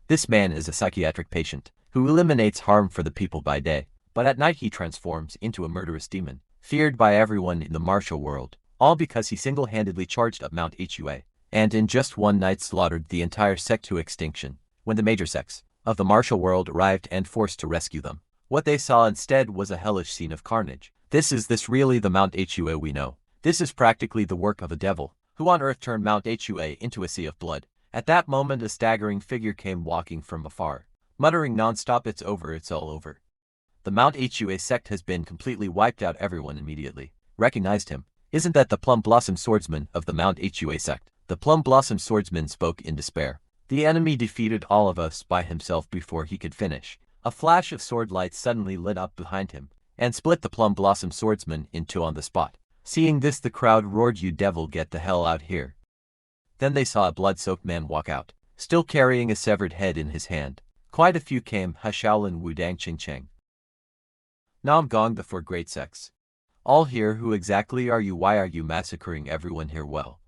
This man is a psychiatric patient who eliminates harm for the people by day, but at night he transforms into a murderous demon, feared by everyone in the martial world, all because he single-handedly charged up Mount Hua, and in just one night slaughtered the entire sect to extinction. When the major sects of the martial world arrived and forced to rescue them, what they saw instead was a hellish scene of carnage. Is this really the Mount Hua we know? This is practically the work of a devil, who on earth turned Mount Hua into a sea of blood. At that moment a staggering figure came walking from afar, muttering non-stop, "It's over, it's all over. The Mount Hua sect has been completely wiped out." Everyone immediately recognized him. "Isn't that the Plum Blossom Swordsman of the Mount Hua sect?" The Plum Blossom Swordsman spoke in despair. "The enemy defeated all of us by himself before he could finish." A flash of sword light suddenly lit up behind him, and split the Plum Blossom Swordsman in two on the spot. Seeing this, the crowd roared, "You devil, get the hell out here." Then they saw a blood-soaked man walk out, still carrying a severed head in his hand. Quite a few came. "Ha Shaolin Wudang Ching Cheng. Nam Gong, the four great sects. All here. Who exactly are you? Why are you massacring everyone here?" Well,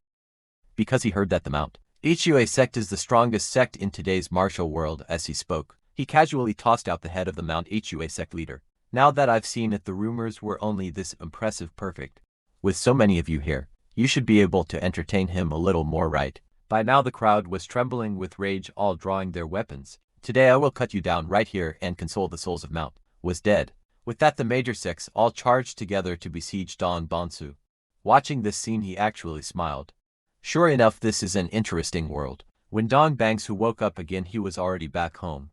because he heard that the Mount Hua sect is the strongest sect in today's martial world. As he spoke, he casually tossed out the head of the Mount Hua sect leader. "Now that I've seen it, the rumors were only this impressive. Perfect. With so many of you here, you should be able to entertain him a little more, right?" By now the crowd was trembling with rage, all drawing their weapons. "Today I will cut you down right here and console the souls of Mount was dead." With that the major sects all charged together to besiege Dong Bangsu. Watching this scene he actually smiled. Sure enough, this is an interesting world. When Dong Bangsu woke up again he was already back home.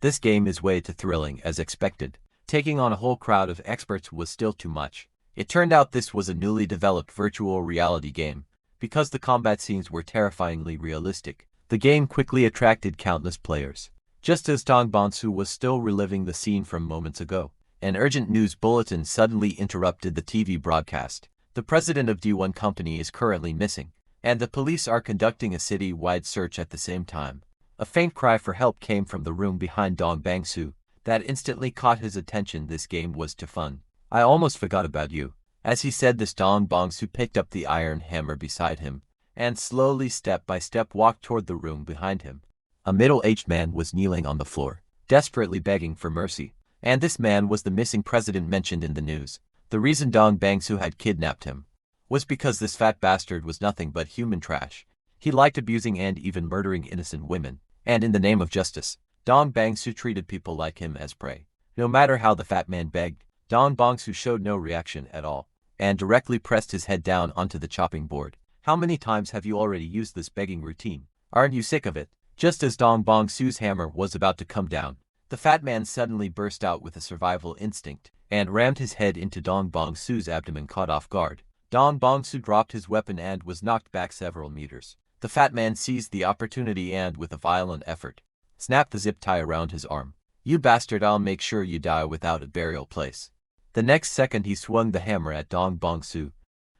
This game is way too thrilling as expected. Taking on a whole crowd of experts was still too much. It turned out this was a newly developed virtual reality game. Because the combat scenes were terrifyingly realistic, the game quickly attracted countless players. Just as Dong Bangsu was still reliving the scene from moments ago, an urgent news bulletin suddenly interrupted the TV broadcast. The president of D1 Company is currently missing, and the police are conducting a city-wide search at the same time. A faint cry for help came from the room behind Dong Bangsu. That instantly caught his attention. This game was too fun. "I almost forgot about you." As he said this, Dong Bangsu picked up the iron hammer beside him, and slowly, step by step, walked toward the room behind him. A middle-aged man was kneeling on the floor, desperately begging for mercy. And this man was the missing president mentioned in the news. The reason Dong Bangsu had kidnapped him was because this fat bastard was nothing but human trash. He liked abusing and even murdering innocent women. And in the name of justice, Dong Bangsu treated people like him as prey. No matter how the fat man begged, Dong Bangsu showed no reaction at all, and directly pressed his head down onto the chopping board. "How many times have you already used this begging routine? Aren't you sick of it?" Just as Dong Bangsu's hammer was about to come down, the fat man suddenly burst out with a survival instinct, and rammed his head into Dong Bangsu's abdomen. Caught off guard, Dong Bangsu dropped his weapon and was knocked back several meters. The fat man seized the opportunity and, with a violent effort, snapped the zip tie around his arm. "You bastard, I'll make sure you die without a burial place." The next second he swung the hammer at Dong Bangsu.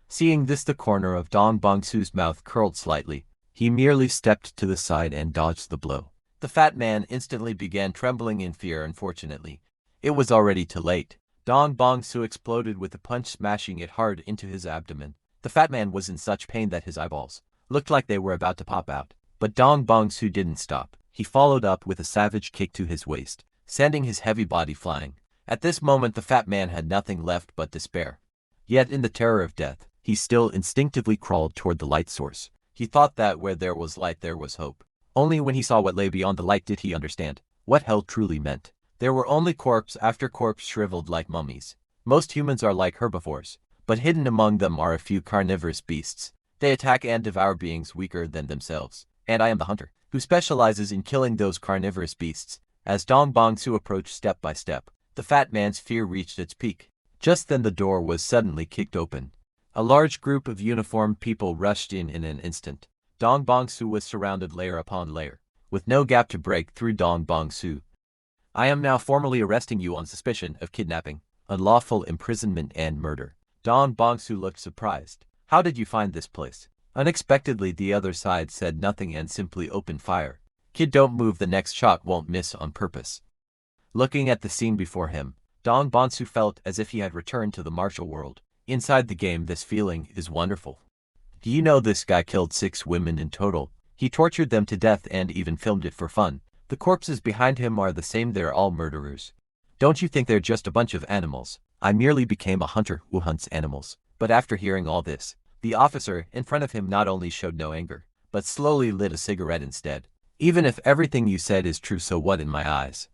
Seeing this, the corner of Dong Bangsu's mouth curled slightly. He merely stepped to the side and dodged the blow. The fat man instantly began trembling in fear. Unfortunately, it was already too late. Dong Bangsu exploded with a punch, smashing it hard into his abdomen. The fat man was in such pain that his eyeballs looked like they were about to pop out. But Dong Bangsu didn't stop. He followed up with a savage kick to his waist, sending his heavy body flying. At this moment the fat man had nothing left but despair. Yet in the terror of death, he still instinctively crawled toward the light source. He thought that where there was light there was hope. Only when he saw what lay beyond the light did he understand what hell truly meant. There were only corpse after corpse, shriveled like mummies. Most humans are like herbivores, but hidden among them are a few carnivorous beasts. They attack and devour beings weaker than themselves, and I am the hunter, who specializes in killing those carnivorous beasts. As Dong Bangsu approached step by step, the fat man's fear reached its peak. Just then the door was suddenly kicked open. A large group of uniformed people rushed in an instant. Dong Bangsu was surrounded layer upon layer, with no gap to break through. Dong Bangsu, I am now formally arresting you on suspicion of kidnapping, unlawful imprisonment, and murder. Dong Bangsu looked surprised. How did you find this place? Unexpectedly, the other side said nothing and simply opened fire. Kid, don't move, the next shot won't miss on purpose. Looking at the scene before him, Dong Bangsu felt as if he had returned to the martial world. Inside the game, this feeling is wonderful. Do you know this guy killed 6 women in total? He tortured them to death and even filmed it for fun. The corpses behind him are the same, they're all murderers. Don't you think they're just a bunch of animals? I merely became a hunter who hunts animals. But after hearing all this, the officer in front of him not only showed no anger, but slowly lit a cigarette instead. Even if everything you said is true, so what in my eyes?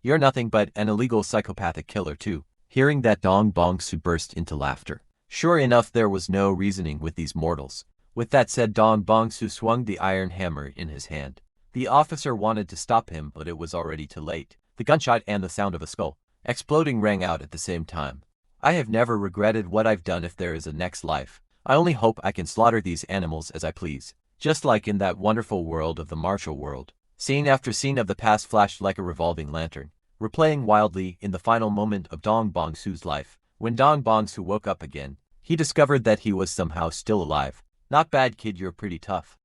You're nothing but an illegal psychopathic killer too. Hearing that, Dong Bong-su burst into laughter. Sure enough, there was no reasoning with these mortals. With that said, Dong Bong-su swung the iron hammer in his hand. The officer wanted to stop him, but it was already too late. The gunshot and the sound of a skull exploding rang out at the same time. I have never regretted what I've done. If there is a next life, I only hope I can slaughter these animals as I please, just like in that wonderful world of the martial world. Scene after scene of the past flashed like a revolving lantern, replaying wildly in the final moment of Dong Bong-su's life. When Dong Bong-su woke up again, he discovered that he was somehow still alive. Not bad, kid, you're pretty tough.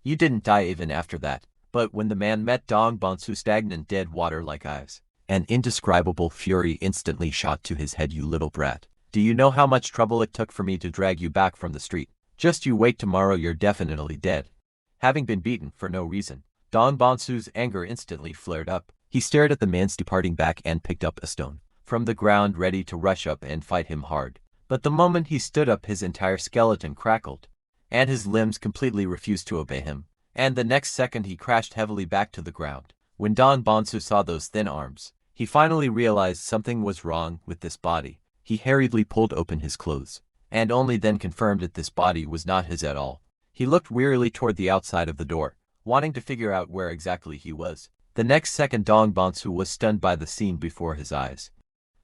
You didn't die even after that. But when the man met Dong Bong-su's stagnant dead water-like eyes, an indescribable fury instantly shot to his head. You little brat. Do you know how much trouble it took for me to drag you back from the street? Just you wait, tomorrow you're definitely dead. Having been beaten for no reason, Dong Bong-su's anger instantly flared up. He stared at the man's departing back and picked up a stone from the ground, ready to rush up and fight him hard. But the moment he stood up, his entire skeleton crackled, and his limbs completely refused to obey him. And the next second he crashed heavily back to the ground. When Dong Bong-su saw those thin arms, he finally realized something was wrong with this body. He hurriedly pulled open his clothes, and only then confirmed that this body was not his at all. He looked wearily toward the outside of the door, wanting to figure out where exactly he was. The next second, Dong Bong-su was stunned by the scene before his eyes.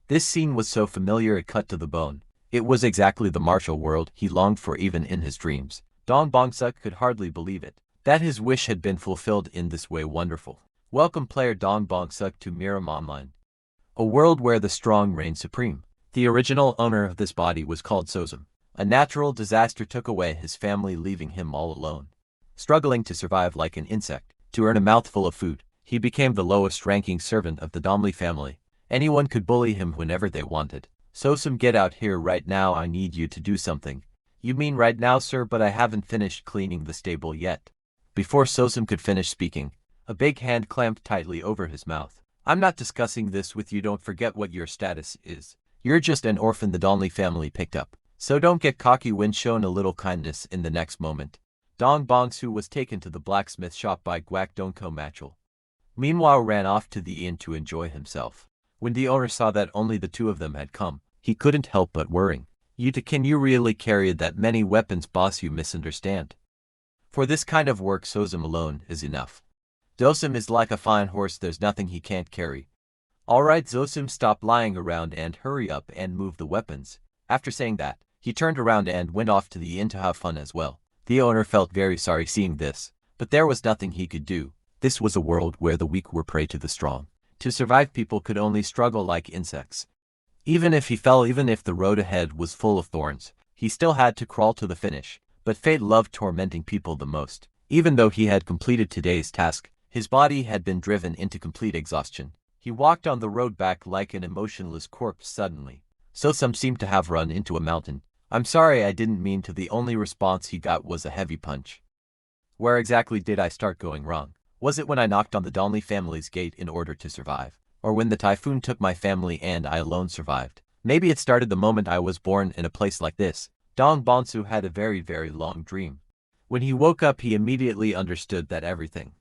This scene was so familiar it cut to the bone. It was exactly the martial world he longed for even in his dreams. Dong Bong-su could hardly believe it, that his wish had been fulfilled in this way. Wonderful. Welcome, player Dong Bong-su, to Murim Online, a world where the strong reign supreme. The original owner of this body was called Sozum. A natural disaster took away his family, leaving him all alone. Struggling to survive like an insect, to earn a mouthful of food, he became the lowest-ranking servant of the Domley family. Anyone could bully him whenever they wanted. Sozum, get out here right now, I need you to do something. You mean right now, sir? But I haven't finished cleaning the stable yet. Before Sozum could finish speaking, a big hand clamped tightly over his mouth. I'm not discussing this with you. Don't forget what your status is. You're just an orphan the Domley family picked up. So don't get cocky when shown a little kindness. In the next moment, Dong Bong-su was taken to the blacksmith shop by Guak Dongko Machul. Meanwhile, ran off to the inn to enjoy himself. When the owner saw that only the two of them had come, he couldn't help but worrying. Can you really carry that many weapons, boss? You misunderstand. For this kind of work, Sozum alone is enough. Sozum is like a fine horse, there's nothing he can't carry. Alright, Sozum, stop lying around and hurry up and move the weapons. After saying that, he turned around and went off to the inn to have fun as well. The owner felt very sorry seeing this, but there was nothing he could do. This was a world where the weak were prey to the strong. To survive, people could only struggle like insects. Even if he fell, even if the road ahead was full of thorns, he still had to crawl to the finish. But fate loved tormenting people the most. Even though he had completed today's task, his body had been driven into complete exhaustion. He walked on the road back like an emotionless corpse. Suddenly, Sozum seemed to have run into a mountain. I'm sorry, I didn't mean to. The only response he got was a heavy punch. Where exactly did I start going wrong? Was it when I knocked on the Domley family's gate in order to survive? Or when the typhoon took my family and I alone survived? Maybe it started the moment I was born in a place like this. Dong Bong-su had a very long dream. When he woke up, he immediately understood that everything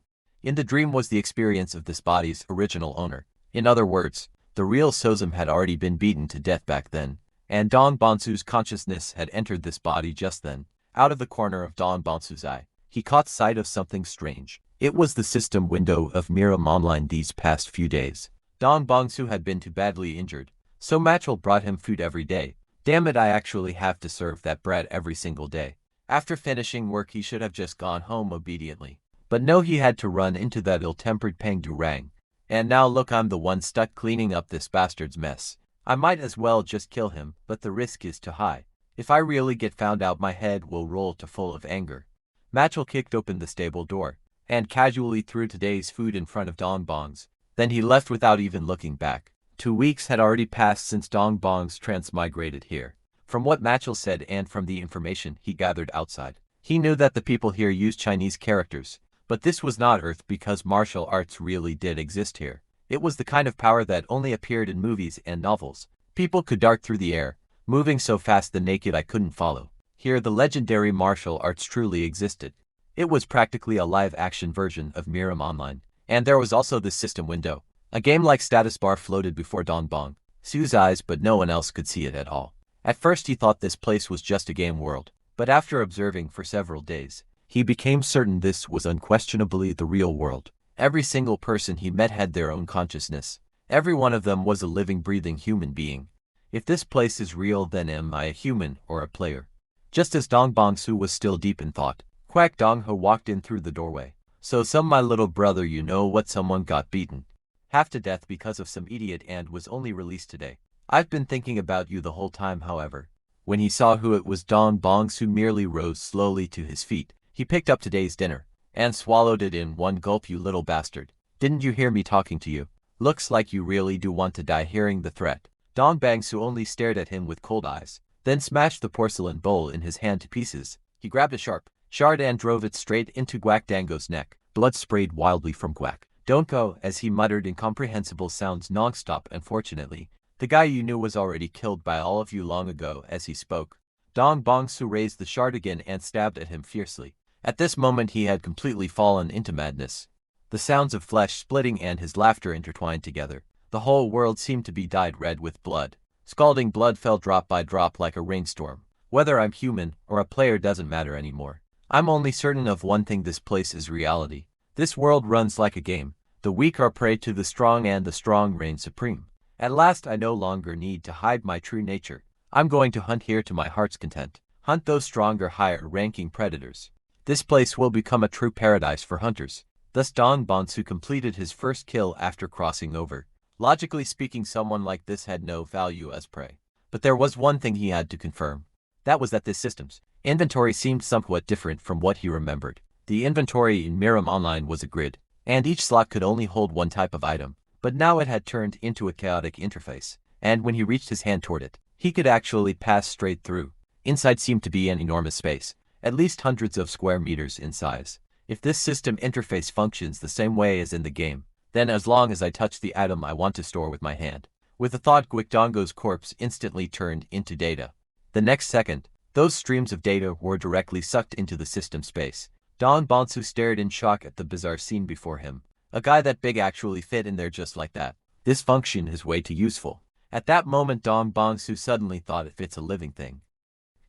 in the dream was the experience of this body's original owner. In other words, the real Sozum had already been beaten to death back then, and Dong Bong-su's consciousness had entered this body just then. Out of the corner of Dong Bong-su's eye, he caught sight of something strange. It was the system window of Murim Online. These past few days, Dong Bong-su had been too badly injured, so Machul brought him food every day. Damn it, I actually have to serve that brat every single day. After finishing work, he should have just gone home obediently. But no, he had to run into that ill-tempered Peng Durang. And now look, I'm the one stuck cleaning up this bastard's mess. I might as well just kill him, but the risk is too high. If I really get found out, my head will roll too full of anger. Machul kicked open the stable door, and casually threw today's food in front of Dong Bong's. Then he left without even looking back. 2 weeks had already passed since Dong Bong's transmigrated here. From what Machul said and from the information he gathered outside, he knew that the people here used Chinese characters, But this was not Earth because martial arts really did exist here. It was the kind of power that only appeared in movies and novels. People could dart through the air, moving so fast the naked eye couldn't follow. Here the legendary martial arts truly existed. It was practically a live-action version of Murim Online. And there was also this system window. A game-like status bar floated before Dongbong Su's eyes, but no one else could see it at all. At first he thought this place was just a game world, but after observing for several days, he became certain this was unquestionably the real world. Every single person he met had their own consciousness. Every one of them was a living, breathing human being. If this place is real, then am I a human or a player? Just as Dongbong Su was still deep in thought, Quack Dongho walked in through the doorway. So my little brother, you know what, someone got beaten half to death because of some idiot and was only released today. I've been thinking about you the whole time. However, when he saw who it was, Dongbong Su merely rose slowly to his feet. He picked up today's dinner and swallowed it in one gulp. You little bastard. Didn't you hear me talking to you? Looks like you really do want to die. Hearing the threat, Dongbong Su only stared at him with cold eyes, then smashed the porcelain bowl in his hand to pieces. He grabbed a sharp shard and drove it straight into Quack Dango's neck. Blood sprayed wildly from Quack Don't go, as he muttered incomprehensible sounds non-stop. Unfortunately, the guy you knew was already killed by all of you long ago. As he spoke, Dongbong Su raised the shard again and stabbed at him fiercely. At this moment he had completely fallen into madness. The sounds of flesh splitting and his laughter intertwined together. The whole world seemed to be dyed red with blood. Scalding blood fell drop by drop like a rainstorm. Whether I'm human or a player doesn't matter anymore. I'm only certain of one thing: this place is reality. This world runs like a game. The weak are prey to the strong and the strong reign supreme. At last I no longer need to hide my true nature. I'm going to hunt here to my heart's content. Hunt those stronger, higher-ranking predators. This place will become a true paradise for hunters. Thus Dongbong Su completed his first kill after crossing over. Logically speaking, someone like this had no value as prey. But there was one thing he had to confirm. That was that this system's inventory seemed somewhat different from what he remembered. The inventory in Murim Online was a grid, and each slot could only hold one type of item. But now it had turned into a chaotic interface, and when he reached his hand toward it, he could actually pass straight through. Inside seemed to be an enormous space, at least hundreds of square meters in size. If this system interface functions the same way as in the game, then as long as I touch the item I want to store with my hand. With the thought, Guikdongo's corpse instantly turned into data. The next second, those streams of data were directly sucked into the system space. Dongbong Su stared in shock at the bizarre scene before him. A guy that big actually fit in there just like that. This function is way too useful. At that moment Dongbong Su suddenly thought, if it's a living thing,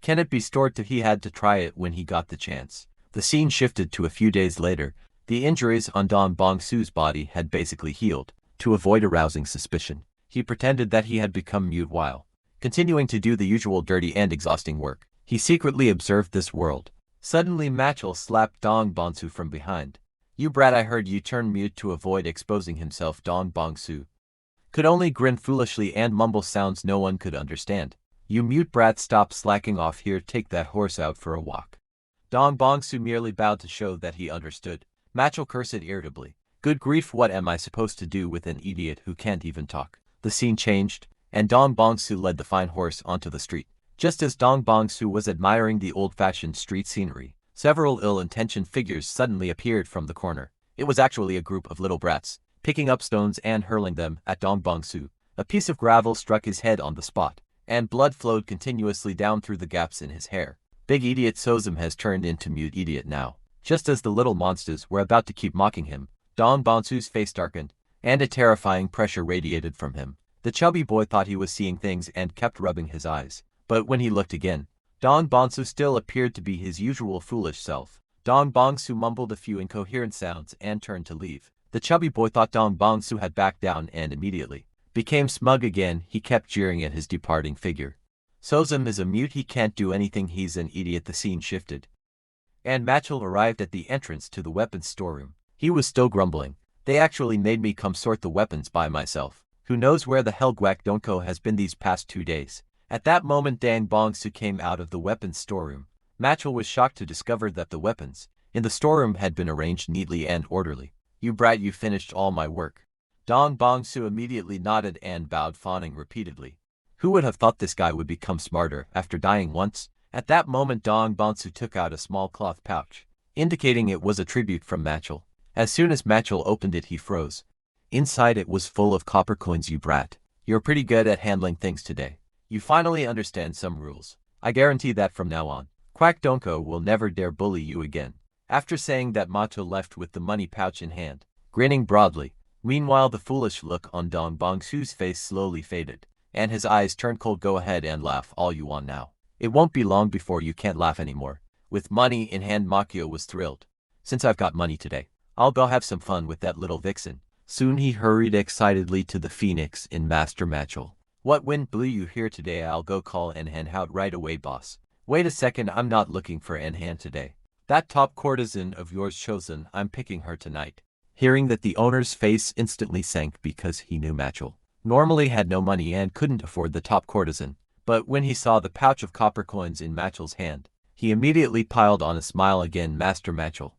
can it be stored too? He had to try it when he got the chance. The scene shifted to a few days later. The injuries on Dongbong Su's body had basically healed. To avoid arousing suspicion, he pretended that he had become mute while continuing to do the usual dirty and exhausting work. He secretly observed this world. Suddenly Machel slapped Dongbong Su from behind. You brat, I heard you turn mute to avoid exposing himself. Dongbong Su could only grin foolishly and mumble sounds no one could understand. You mute brat, stop slacking off here, take that horse out for a walk. Dongbong Su merely bowed to show that he understood. Machel cursed irritably. Good grief, what am I supposed to do with an idiot who can't even talk? The scene changed, and Dongbong Su led the fine horse onto the street. Just as Dongbong Su was admiring the old-fashioned street scenery, several ill-intentioned figures suddenly appeared from the corner. It was actually a group of little brats, picking up stones and hurling them at Dongbong Su. A piece of gravel struck his head on the spot, and blood flowed continuously down through the gaps in his hair. Big idiot Sozum has turned into mute idiot now. Just as the little monsters were about to keep mocking him, Dongbong Su's face darkened, and a terrifying pressure radiated from him. The chubby boy thought he was seeing things and kept rubbing his eyes. But when he looked again, Dongbong Su still appeared to be his usual foolish self. Dongbong Su mumbled a few incoherent sounds and turned to leave. The chubby boy thought Dongbong Su had backed down and immediately became smug again. He kept jeering at his departing figure. Sozum is a mute, he can't do anything, he's an idiot. The scene shifted, and Machel arrived at the entrance to the weapons storeroom. He was still grumbling. They actually made me come sort the weapons by myself. Who knows where the hell Guikdongo has been these past 2 days? At that moment Dongbong Su came out of the weapons storeroom. Machel was shocked to discover that the weapons in the storeroom had been arranged neatly and orderly. You brat, you finished all my work. Dongbong Su immediately nodded and bowed, fawning repeatedly. Who would have thought this guy would become smarter after dying once? At that moment Dongbong Su took out a small cloth pouch indicating it was a tribute from Machel. As soon as Machel opened it, he froze. Inside it was full of copper coins. You brat. You're pretty good at handling things today. You finally understand some rules. I guarantee that from now on, Quack Donko will never dare bully you again. After saying that, Macho left with the money pouch in hand, grinning broadly. Meanwhile, the foolish look on Dong Bongsu's face slowly faded, and his eyes turned cold. Go ahead and laugh all you want now. It won't be long before you can't laugh anymore. With money in hand, Makio was thrilled. Since I've got money today, I'll go have some fun with that little vixen. Soon he hurried excitedly to the Phoenix in Master Machel. What wind blew you here today? I'll go call Enhan out right away, boss. Wait a second, I'm not looking for Enhan today. That top courtesan of yours chosen, I'm picking her tonight. Hearing that, the owner's face instantly sank because he knew Machel normally had no money and couldn't afford the top courtesan. But when he saw the pouch of copper coins in Machel's hand, he immediately piled on a smile again. Master Machel,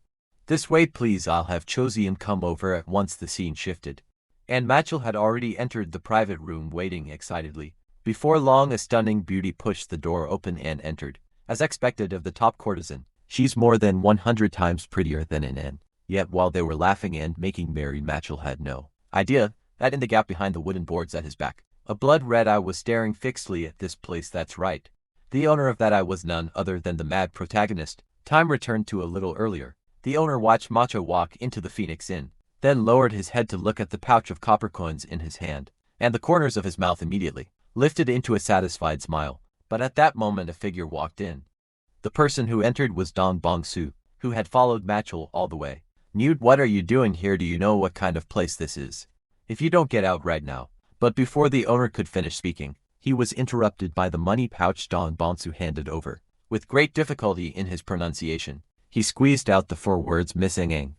this way please, I'll have Chosian come over at once. The scene shifted, and Machel had already entered the private room waiting excitedly. Before long, a stunning beauty pushed the door open and entered. As expected of the top courtesan, she's more than 100 times prettier than N. Yet while they were laughing and making merry, Machel had no idea that in the gap behind the wooden boards at his back, a blood-red eye was staring fixedly at this place. That's right. The owner of that eye was none other than the mad protagonist. Time returned to a little earlier. The owner watched Macho walk into the Phoenix Inn, then lowered his head to look at the pouch of copper coins in his hand, and the corners of his mouth immediately lifted into a satisfied smile. But at that moment a figure walked in. The person who entered was Dong Bongsu, who had followed Machel all the way. Nude, what are you doing here? Do you know what kind of place this is? If you don't, get out right now. But before the owner could finish speaking, he was interrupted by the money pouch Dong Bongsu handed over. With great difficulty in his pronunciation, he squeezed out the 4 words missing ang.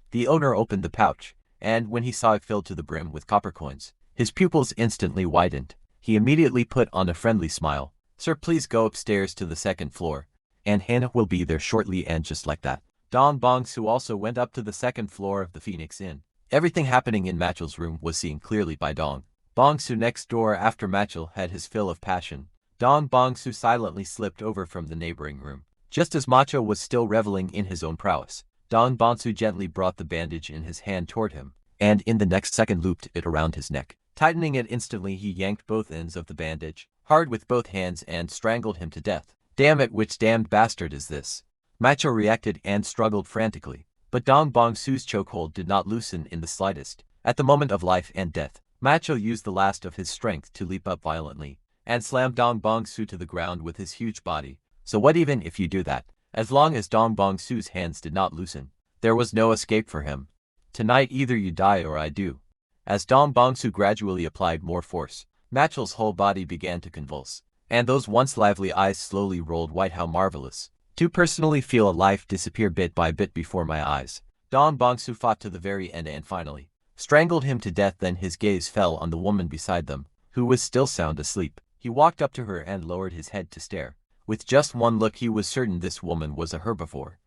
The owner opened the pouch, and when he saw it filled to the brim with copper coins, his pupils instantly widened. He immediately put on a friendly smile. Sir, please go upstairs to the 2nd floor, and Hannah will be there shortly. And just like that, Dong Bongsu also went up to the 2nd floor of the Phoenix Inn. Everything happening in Machel's room was seen clearly by Dong Bongsu next door. After Machel had his fill of passion, Dong Bongsu silently slipped over from the neighboring room. Just as Macho was still reveling in his own prowess, Dong Bongsu gently brought the bandage in his hand toward him, and in the next second looped it around his neck. Tightening it instantly, he yanked both ends of the bandage hard with both hands and strangled him to death. Damn it, which damned bastard is this? Macho reacted and struggled frantically, but Dong Bongsu's chokehold did not loosen in the slightest. At the moment of life and death, Macho used the last of his strength to leap up violently and slam Dong Bongsu to the ground with his huge body. So what, even if you do that, as long as Dong Bongsu's hands did not loosen, there was no escape for him. Tonight either you die or I do. As Dong Bongsu gradually applied more force, Machel's whole body began to convulse, and those once lively eyes slowly rolled white. How marvelous to personally feel a life disappear bit by bit before my eyes. Dong Bongsu fought to the very end and finally strangled him to death. Then his gaze fell on the woman beside them, who was still sound asleep. He walked up to her and lowered his head to stare. With just one look, he was certain this woman was a herbivore.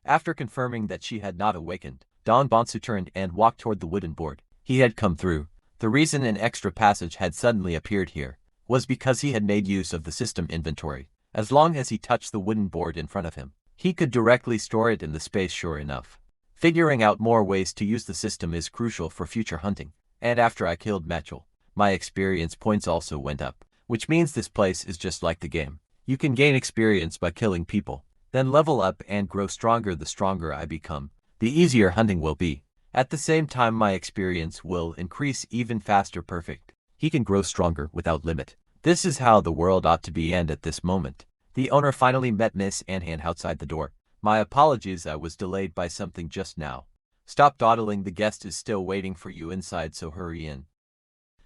After confirming that she had not awakened, Dong Bongsu turned and walked toward the wooden board he had come through. The reason an extra passage had suddenly appeared here was because he had made use of the system inventory. As long as he touched the wooden board in front of him, he could directly store it in the space. Sure enough, figuring out more ways to use the system is crucial for future hunting. And after I killed Machel, my experience points also went up, which means this place is just like the game. You can gain experience by killing people, then level up and grow stronger. The stronger I become, the easier hunting will be. At the same time, my experience will increase even faster. Perfect. He can grow stronger without limit. This is how the world ought to be. And at this moment, the owner finally met Miss Anhan outside the door. My apologies, I was delayed by something just now. Stop dawdling, the guest is still waiting for you inside, so hurry in.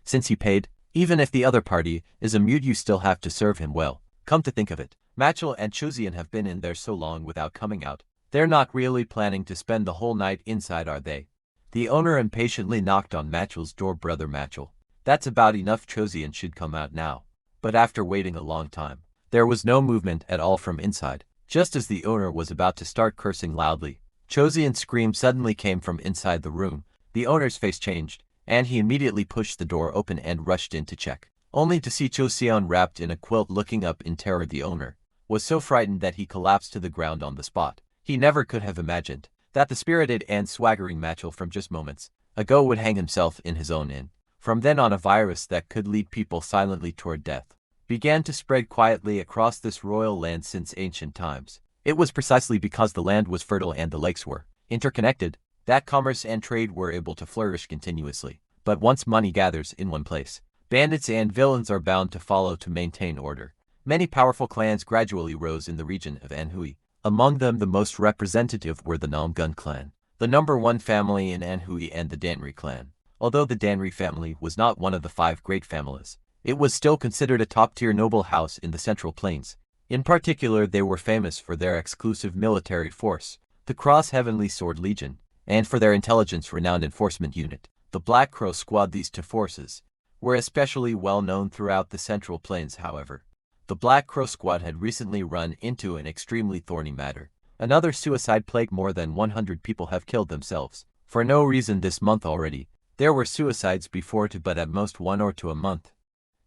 Since he paid, even if the other party is a mute, you still have to serve him well. Come to think of it, Machel and Chosian have been in there so long without coming out. They're not really planning to spend the whole night inside, are they? The owner impatiently knocked on Machel's door. Brother Machel, that's about enough. Chosian should come out now. But after waiting a long time, there was no movement at all from inside. Just as the owner was about to start cursing loudly, Chosian's scream suddenly came from inside the room. The owner's face changed, and he immediately pushed the door open and rushed in to check, only to see Chosian wrapped in a quilt looking up in terror. The owner was so frightened that he collapsed to the ground on the spot. He never could have imagined that the spirited and swaggering Machel from just moments ago would hang himself in his own inn. From then on, a virus that could lead people silently toward death began to spread quietly across this royal land since ancient times. It was precisely because the land was fertile and the lakes were interconnected that commerce and trade were able to flourish continuously. But once money gathers in one place, bandits and villains are bound to follow to maintain order. Many powerful clans gradually rose in the region of Anhui. Among them, the most representative were the Namgun clan, the #1 family in Anhui, and the Danri clan. Although the Danri family was not one of the 5 great families, it was still considered a top-tier noble house in the Central Plains. In particular, they were famous for their exclusive military force, the Cross Heavenly Sword Legion, and for their intelligence-renowned enforcement unit, the Black Crow Squad. These 2 forces were especially well known throughout the Central Plains. However, the Black Crow Squad had recently run into an extremely thorny matter. Another suicide plague. More than 100 people have killed themselves for no reason this month already. There were suicides before too, but at most 1 or 2 a month.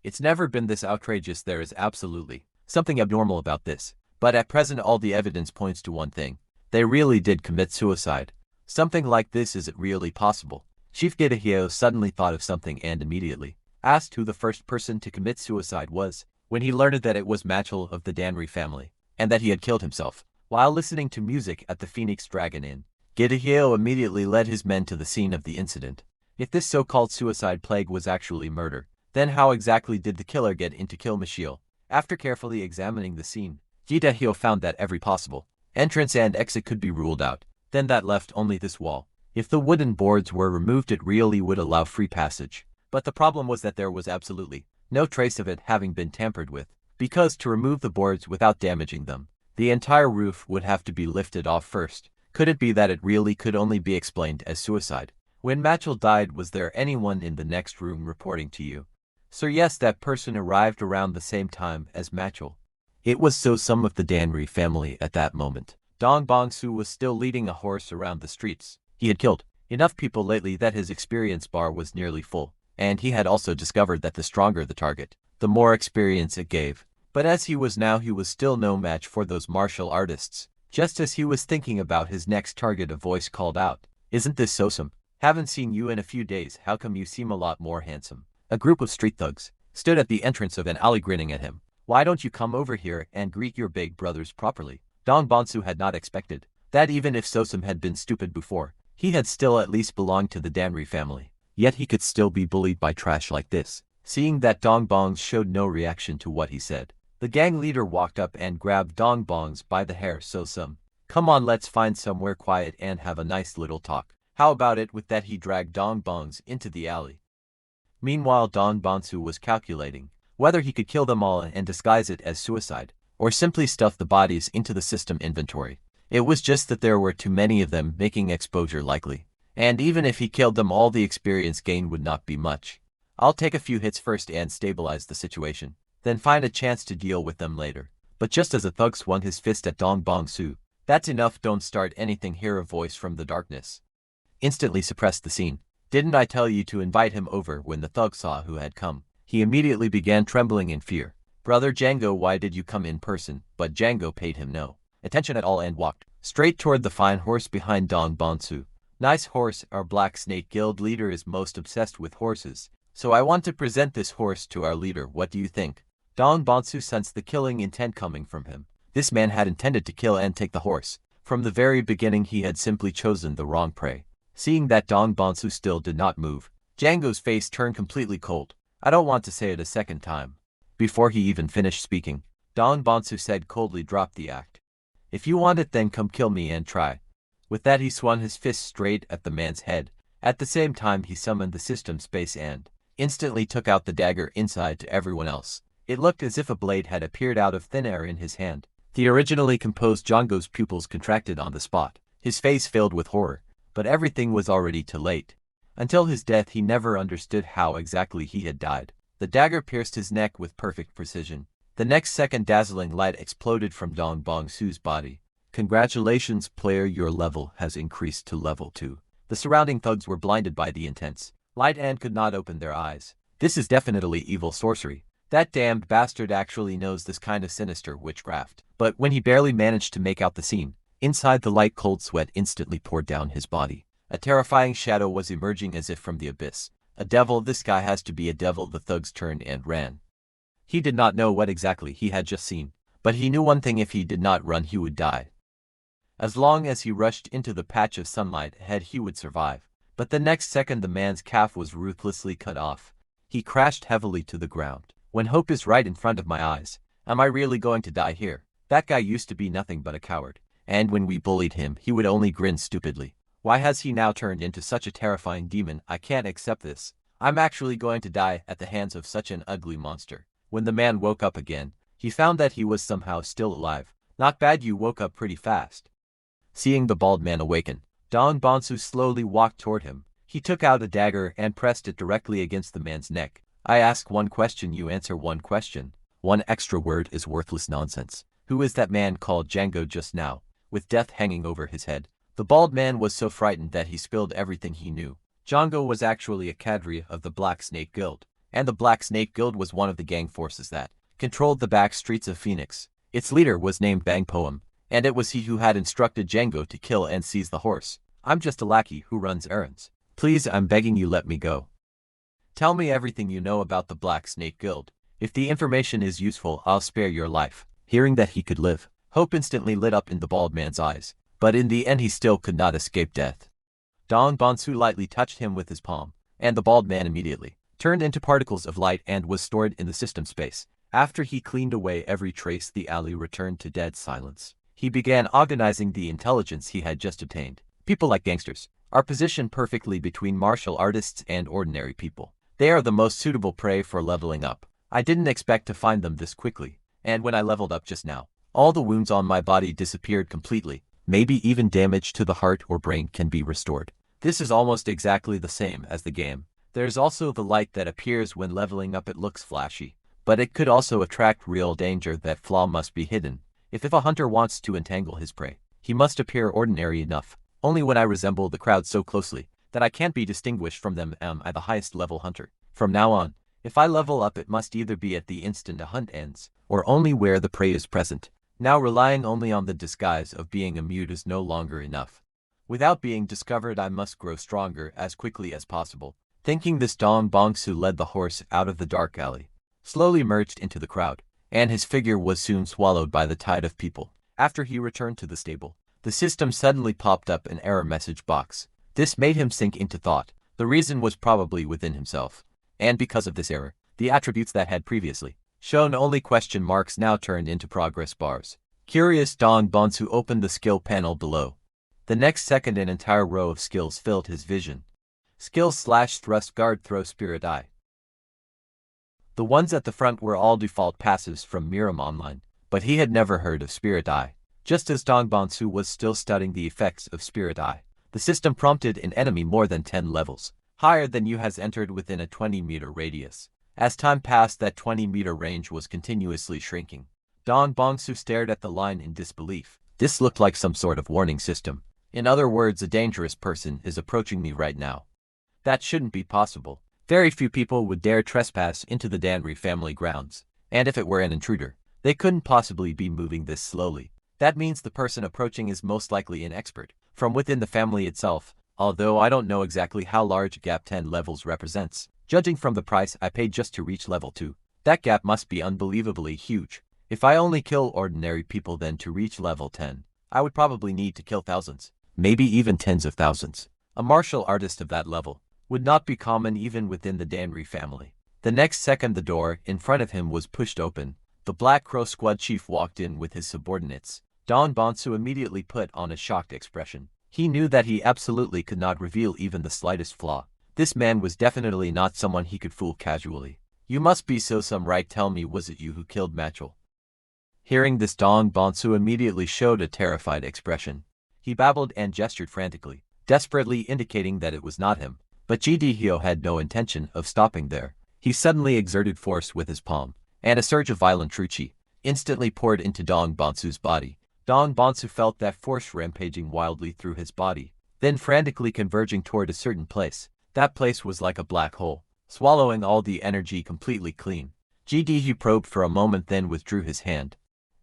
It's never been this outrageous. There is absolutely something abnormal about this. But at present all the evidence points to one thing. They really did commit suicide. Something like this, is it really possible? Chief Yahello suddenly thought of something and immediately asked who the first person to commit suicide was. When he learned that it was Machel of the Danri family, and that he had killed himself while listening to music at the Phoenix Dragon Inn, Yahello immediately led his men to the scene of the incident. If this so-called suicide plague was actually murder, then how exactly did the killer get into Kill Machel? After carefully examining the scene, Yahello found that every possible entrance and exit could be ruled out. Then that left only this wall. If the wooden boards were removed, it really would allow free passage. But the problem was that there was absolutely no trace of it having been tampered with, because to remove the boards without damaging them, the entire roof would have to be lifted off first. Could it be that it really could only be explained as suicide? When Machel died, was there anyone in the next room reporting to you? Sir, yes, that person arrived around the same time as Machel. It was so some of the Danri family at that moment. Dong Bongsu was still leading a horse around the streets. He had killed enough people lately that his experience bar was nearly full, and he had also discovered that the stronger the target, the more experience it gave. But as he was now, he was still no match for those martial artists. Just as he was thinking about his next target, a voice called out, "Isn't this Sosum? Haven't seen you in a few days. How come you seem a lot more handsome?" A group of street thugs stood at the entrance of an alley grinning at him. "Why don't you come over here and greet your big brothers properly?" Dong Bonsu had not expected that even if Sosum had been stupid before, he had still at least belonged to the Danri family. Yet he could still be bullied by trash like this. Seeing that Dong Bongs showed no reaction to what he said, the gang leader walked up and grabbed Dong Bongs by the hair. "Sosum, come on, let's find somewhere quiet and have a nice little talk. How about it?" With that, he dragged Dong Bongs into the alley. Meanwhile, Dong Bonsu was calculating whether he could kill them all and disguise it as suicide, or simply stuff the bodies into the system inventory. It was just that there were too many of them, making exposure likely. And even if he killed them all, the experience gain would not be much. "I'll take a few hits first and stabilize the situation, then find a chance to deal with them later." But just as a thug swung his fist at Dong Bongsu, "That's enough, don't start anything here," a voice from the darkness instantly suppressed the scene. "Didn't I tell you to invite him over?" When the thug saw who had come, he immediately began trembling in fear. "Brother Django, why did you come in person?" But Django paid him no attention at all and walked straight toward the fine horse behind Dong Bonsu. "Nice horse. Our Black Snake Guild leader is most obsessed with horses, so I want to present this horse to our leader. What do you think?" Dong Bonsu sensed the killing intent coming from him. This man had intended to kill and take the horse. From the very beginning, he had simply chosen the wrong prey. Seeing that Dong Bonsu still did not move, Django's face turned completely cold. "I don't want to say it a second time." Before he even finished speaking, Dong Bonsu said coldly, "Drop the act. If you want it, then come kill me and try." With that, he swung his fist straight at the man's head. At the same time, he summoned the system space and instantly took out the dagger. Inside to everyone else, it looked as if a blade had appeared out of thin air in his hand. The originally composed Django's pupils contracted on the spot. His face filled with horror, but everything was already too late. Until his death, he never understood how exactly he had died. The dagger pierced his neck with perfect precision. The next second, dazzling light exploded from Dong Bongsu's body. "Congratulations, player, your level has increased to level 2. The surrounding thugs were blinded by the intense light and could not open their eyes. "This is definitely evil sorcery. That damned bastard actually knows this kind of sinister witchcraft." But when he barely managed to make out the scene, Inside the light, cold sweat instantly poured down his body. A terrifying shadow was emerging as if from the abyss. A devil, this guy has to be a devil. The thugs turned and ran. He did not know what exactly he had just seen, but he knew one thing: if he did not run he would die. As long as he rushed into the patch of sunlight ahead he would survive. But the next second the man's calf was ruthlessly cut off. He crashed heavily to the ground. When hope is right in front of my eyes, am I really going to die here? That guy used to be nothing but a coward, and when we bullied him he would only grin stupidly. Why has he now turned into such a terrifying demon? I can't accept this. I'm actually going to die at the hands of such an ugly monster. When the man woke up again, he found that he was somehow still alive. Not bad, you woke up pretty fast. Seeing the bald man awaken, Dong Bonsu slowly walked toward him. He took out a dagger and pressed it directly against the man's neck. I ask one question, you answer one question. One extra word is worthless nonsense. Who is that man called Django just now, with death hanging over his head? The bald man was so frightened that he spilled everything he knew. Django was actually a cadre of the Black Snake Guild, and the Black Snake Guild was one of the gang forces that controlled the back streets of Phoenix. Its leader was named Bang Poem, and it was he who had instructed Django to kill and seize the horse. I'm just a lackey who runs errands. Please, I'm begging you, let me go. Tell me everything you know about the Black Snake Guild. If the information is useful, I'll spare your life. Hearing that he could live, hope instantly lit up in the bald man's eyes, but in the end he still could not escape death. Dong Bonsu lightly touched him with his palm, and the bald man immediately turned into particles of light and was stored in the system space. After he cleaned away every trace, the alley returned to dead silence. He began organizing the intelligence he had just obtained. People like gangsters are positioned perfectly between martial artists and ordinary people. They are the most suitable prey for leveling up. I didn't expect to find them this quickly, and when I leveled up just now, all the wounds on my body disappeared completely. Maybe even damage to the heart or brain can be restored. This is almost exactly the same as the game. There's also the light that appears when leveling up. It looks flashy, but it could also attract real danger. That flaw must be hidden. If a hunter wants to entangle his prey, he must appear ordinary enough. Only when I resemble the crowd so closely that I can't be distinguished from them am I the highest level hunter. From now on, if I level up, it must either be at the instant a hunt ends, or only where the prey is present. Now relying only on the disguise of being a mute is no longer enough. Without being discovered, I must grow stronger as quickly as possible. Thinking this, Dong Bongsu led the horse out of the dark alley, slowly merged into the crowd, and his figure was soon swallowed by the tide of people. After he returned to the stable, the system suddenly popped up an error message box. This made him sink into thought. The reason was probably within himself, and because of this error, the attributes that had previously shown only question marks now turned into progress bars. Curious, Dong Bonsu opened the skill panel below. The next second, an entire row of skills filled his vision. Skills / thrust, guard, throw, spirit eye. The ones at the front were all default passives from Murim Online, but he had never heard of spirit eye. Just as Dong Bonsu was still studying the effects of spirit eye, the system prompted an enemy more than 10 levels higher than you has entered within a 20-meter radius. As time passed, that 20-meter range was continuously shrinking. Dong Bongsu stared at the line in disbelief. This looked like some sort of warning system. In other words, a dangerous person is approaching me right now. That shouldn't be possible. Very few people would dare trespass into the Danri family grounds, and if it were an intruder, they couldn't possibly be moving this slowly. That means the person approaching is most likely an expert from within the family itself, although I don't know exactly how large a gap 10 levels represents. Judging from the price I paid just to reach level 2, that gap must be unbelievably huge. If I only kill ordinary people, then to reach level 10, I would probably need to kill thousands, maybe even tens of thousands. A martial artist of that level would not be common even within the Danri family. The next second, the door in front of him was pushed open. The Black Crow Squad chief walked in with his subordinates. Dong Bonsu immediately put on a shocked expression. He knew that he absolutely could not reveal even the slightest flaw. This man was definitely not someone he could fool casually. You must be some right. Tell me, was it you who killed Machel? Hearing this, Dong Bonsu immediately showed a terrified expression. He babbled and gestured frantically, desperately indicating that it was not him. But Gdhyo had no intention of stopping there. He suddenly exerted force with his palm, and a surge of violent true chi instantly poured into Dong Bonsu's body. Dong Bonsu felt that force rampaging wildly through his body, then frantically converging toward a certain place. That place was like a black hole, swallowing all the energy completely clean. Gdhyo probed for a moment, then withdrew his hand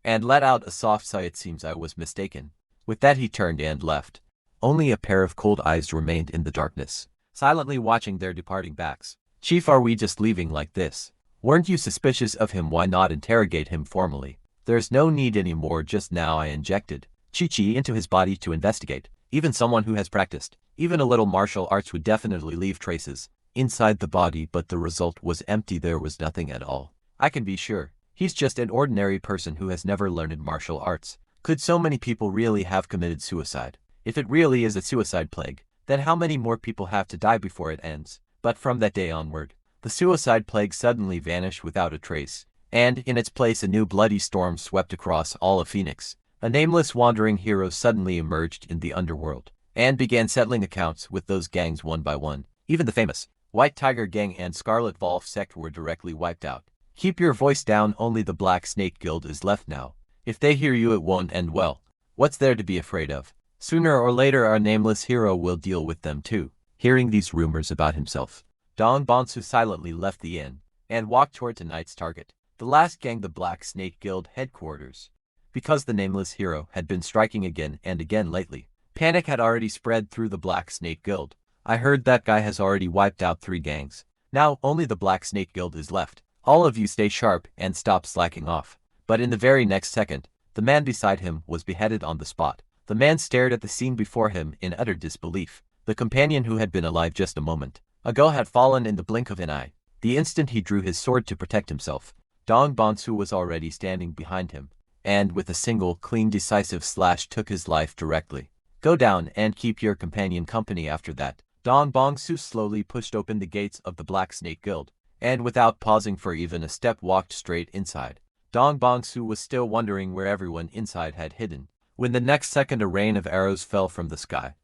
and let out a soft sigh. It seems I was mistaken. With that he turned and left. Only a pair of cold eyes remained in the darkness, silently watching their departing backs. Chief, are we just leaving like this? Weren't you suspicious of him? Why not interrogate him formally? There's no need anymore. Just now I injected Chi into his body to investigate. Even someone who has practiced even a little martial arts would definitely leave traces inside the body, but the result was empty. There was nothing at all. I can be sure he's just an ordinary person who has never learned martial arts. Could so many people really have committed suicide? If it really is a suicide plague, then how many more people have to die before it ends? But from that day onward, the suicide plague suddenly vanished without a trace, and in its place a new bloody storm swept across all of Phoenix. A nameless wandering hero suddenly emerged in the underworld and began settling accounts with those gangs one by one. Even the famous White Tiger Gang and Scarlet Wolf sect were directly wiped out. Keep your voice down, only the Black Snake Guild is left now. If they hear you, it won't end well. What's there to be afraid of? Sooner or later our nameless hero will deal with them too. Hearing these rumors about himself, Dong Bonsu silently left the inn and walked toward tonight's target, the last gang, the Black Snake Guild headquarters. Because the nameless hero had been striking again and again lately, panic had already spread through the Black Snake Guild. I heard that guy has already wiped out 3 gangs. Now only the Black Snake Guild is left. All of you stay sharp and stop slacking off. But in the very next second, the man beside him was beheaded on the spot. The man stared at the scene before him in utter disbelief. The companion who had been alive just a moment ago had fallen in the blink of an eye. The instant he drew his sword to protect himself, Dong Bonsu was already standing behind him, and with a single, clean, decisive slash took his life directly. Go down and keep your companion company. After that, Dong Bonsu slowly pushed open the gates of the Black Snake Guild, and without pausing for even a step walked straight inside. Dong Bonsu was still wondering where everyone inside had hidden, when the next second a rain of arrows fell from the sky.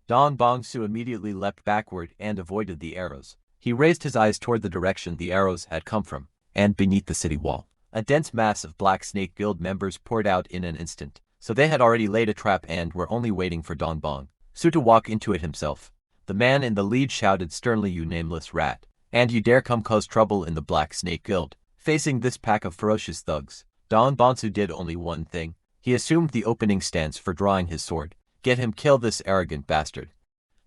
Dong Bonsu immediately leapt backward and avoided the arrows. He raised his eyes toward the direction the arrows had come from, and beneath the city wall, a dense mass of Black Snake Guild members poured out in an instant. So they had already laid a trap and were only waiting for Dong Bonsu to walk into it himself. The man in the lead shouted sternly, "You nameless rat, and you dare come cause trouble in the Black Snake Guild?" Facing this pack of ferocious thugs, Dong Bonsu did only one thing. He assumed the opening stance for drawing his sword. Get him, kill this arrogant bastard.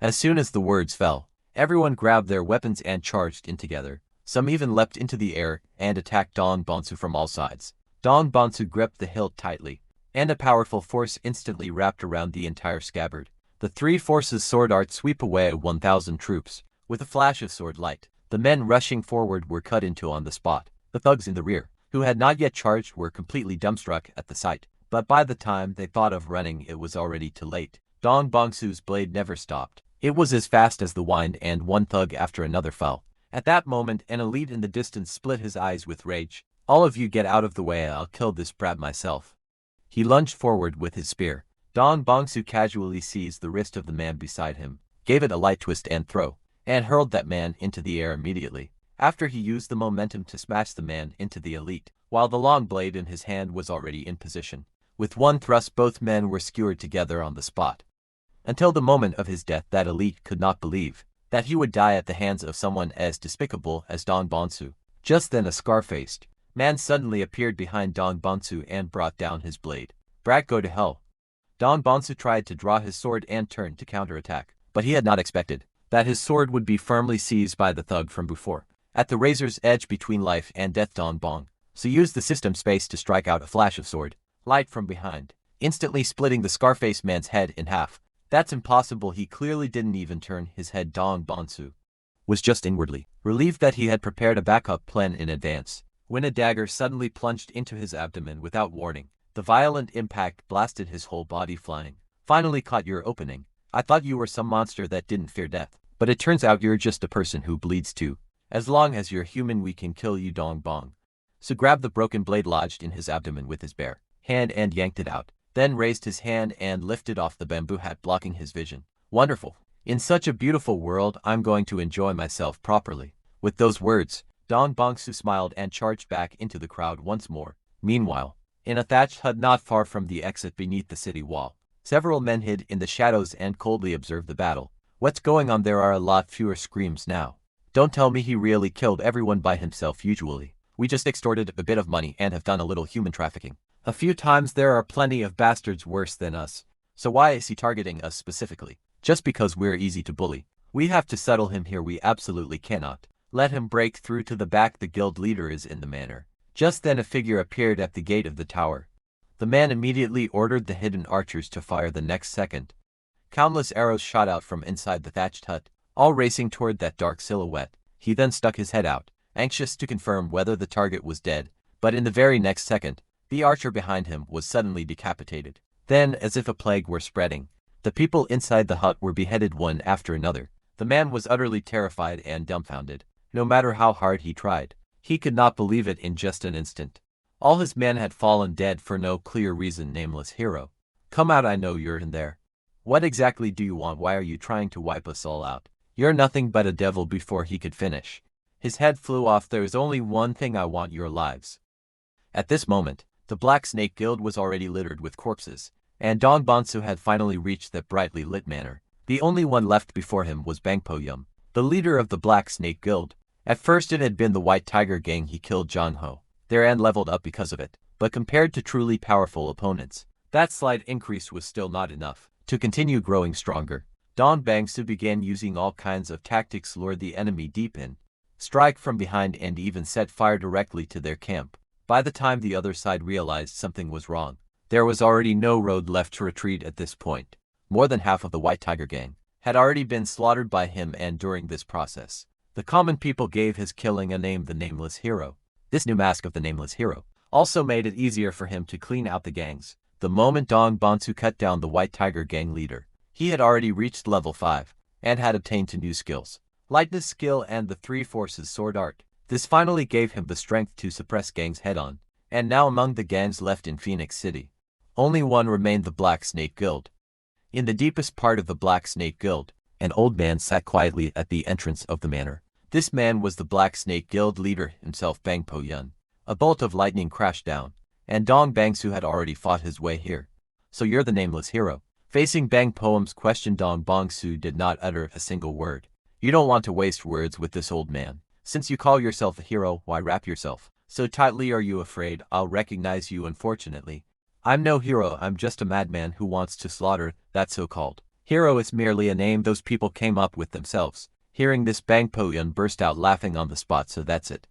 As soon as the words fell, everyone grabbed their weapons and charged in together. Some even leapt into the air and attacked Dong Bonsu from all sides. Dong Bonsu gripped the hilt tightly, and a powerful force instantly wrapped around the entire scabbard. The 3 forces sword art sweep away 1,000 troops. With a flash of sword light, the men rushing forward were cut into on the spot. The thugs in the rear, who had not yet charged, were completely dumbstruck at the sight. But by the time they thought of running, it was already too late. Dong Bonsu's blade never stopped. It was as fast as the wind, and one thug after another fell. At that moment, an elite in the distance split his eyes with rage. "All of you get out of the way, I'll kill this brat myself." He lunged forward with his spear. Dong Bonsu casually seized the wrist of the man beside him, gave it a light twist and throw, and hurled that man into the air immediately. After he used the momentum to smash the man into the elite, while the long blade in his hand was already in position. With one thrust, both men were skewered together on the spot. Until the moment of his death, that elite could not believe that he would die at the hands of someone as despicable as Dong Bonsu. Just then a scar-faced man suddenly appeared behind Dong Bonsu and brought down his blade. "Brat, go to hell." Dong Bonsu tried to draw his sword and turned to counterattack, but he had not expected that his sword would be firmly seized by the thug from before. At the razor's edge between life and death, Dong Bonsu used the system space to strike out a flash of sword light from behind, instantly splitting the scar-faced man's head in half. "That's impossible." He clearly didn't even turn his head. Dong Bonsu was just inwardly relieved that he had prepared a backup plan in advance, when a dagger suddenly plunged into his abdomen without warning. The violent impact blasted his whole body flying. "Finally caught your opening. I thought you were some monster that didn't fear death, but it turns out you're just a person who bleeds too. As long as you're human, we can kill you." Dong Bonsu grabbed the broken blade lodged in his abdomen with his bare hand and yanked it out, then raised his hand and lifted off the bamboo hat blocking his vision. "Wonderful. In such a beautiful world, I'm going to enjoy myself properly." With those words, Dong Bonsu smiled and charged back into the crowd once more. Meanwhile, in a thatched hut not far from the exit beneath the city wall, several men hid in the shadows and coldly observed the battle. "What's going on? There are a lot fewer screams now. Don't tell me he really killed everyone by himself. Usually, we just extorted a bit of money and have done a little human trafficking a few times. There are plenty of bastards worse than us. So why is he targeting us specifically? Just because we're easy to bully. We have to settle him here. We absolutely cannot let him break through to the back. The guild leader is in the manor. Just then a figure appeared at the gate of the tower. The man immediately ordered the hidden archers to fire. The next second, countless arrows shot out from inside the thatched hut, all racing toward that dark silhouette. He then stuck his head out, anxious to confirm whether the target was dead, but in the very next second, the archer behind him was suddenly decapitated. Then, as if a plague were spreading, the people inside the hut were beheaded one after another. The man was utterly terrified and dumbfounded. No matter how hard he tried, he could not believe it. In just an instant, all his men had fallen dead for no clear reason. Nameless hero, come out, I know you're in there. What exactly do you want? Why are you trying to wipe us all out? You're nothing but a devil. Before he could finish, his head flew off. There is only one thing I want: your lives. At this moment, the Black Snake Guild was already littered with corpses, and Dong Bonsu had finally reached that brightly lit manor. The only one left before him was Bangpo Yum, the leader of the Black Snake Guild. At first it had been the White Tiger Gang. He killed John Ho. Their end leveled up because of it, but compared to truly powerful opponents, that slight increase was still not enough. To continue growing stronger, Dong Bangsu began using all kinds of tactics: lure the enemy deep in, strike from behind, and even set fire directly to their camp. By the time the other side realized something was wrong, there was already no road left to retreat at this point. More than half of the White Tiger Gang had already been slaughtered by him, and during this process, the common people gave his killing a name: the Nameless Hero. This new mask of the Nameless Hero also made it easier for him to clean out the gangs. The moment Dong Bonsu cut down the White Tiger Gang leader, he had already reached level 5, and had obtained 2 new skills: Lightness skill and the 3 Forces sword art. This finally gave him the strength to suppress gangs head-on, and now among the gangs left in Phoenix City, only one remained: the Black Snake Guild. In the deepest part of the Black Snake Guild, an old man sat quietly at the entrance of the manor. This man was the Black Snake Guild leader himself, Bangpo Yun. A bolt of lightning crashed down, and Dong Bangsu had already fought his way here. So you're the Nameless Hero? Facing Bang Poem's question, Dong Bangsu did not utter a single word. You don't want to waste words with this old man. Since you call yourself a hero, why wrap yourself so tightly? Are you afraid I'll recognize you? Unfortunately, I'm no hero. I'm just a madman who wants to slaughter. That so-called hero is merely a name those people came up with themselves. Hearing this, Bang Po Yun burst out laughing on the spot. So that's it.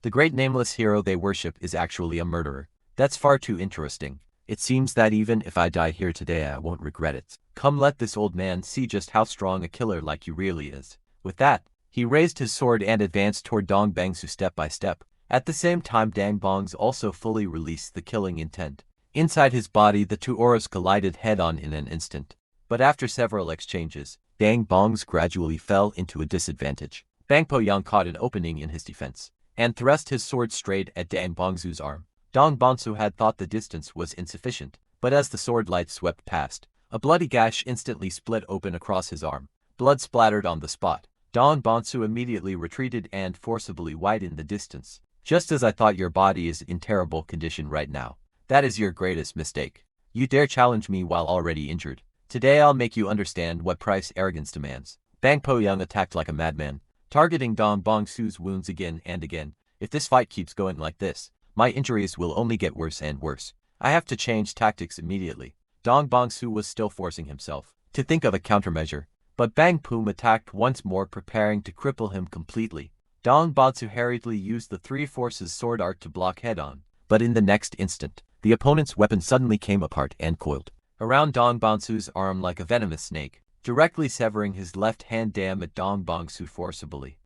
The great nameless hero they worship is actually a murderer. That's far too interesting. It seems that even if I die here today, I won't regret it. Come, let this old man see just how strong a killer like you really is. With that, he raised his sword and advanced toward Dong Bangsu step by step. At the same time, Dang Bongs also fully released the killing intent. Inside his body, the 2 auras collided head-on in an instant. But after several exchanges, Dang Bongs gradually fell into a disadvantage. Bang Po Yang caught an opening in his defense, and thrust his sword straight at Dang Bongsu's arm. Dong Bonsu had thought the distance was insufficient, but as the sword light swept past, a bloody gash instantly split open across his arm. Blood splattered on the spot. Dong Bonsu immediately retreated and forcibly widened the distance. Just as I thought, your body is in terrible condition right now. That is your greatest mistake. You dare challenge me while already injured. Today I'll make you understand what price arrogance demands. Bang Po Yang attacked like a madman, targeting Dong Bongsu's wounds again and again. If this fight keeps going like this, my injuries will only get worse and worse. I have to change tactics immediately. Dong Bongsu was still forcing himself to think of a countermeasure, but Bang Poom attacked once more, preparing to cripple him completely. Dong Bongsu hurriedly used the 3 Forces sword art to block head-on, but in the next instant, the opponent's weapon suddenly came apart and coiled around Dong Bongsu's arm like a venomous snake, directly severing his left hand. Damn it! Dong Bongsu forcibly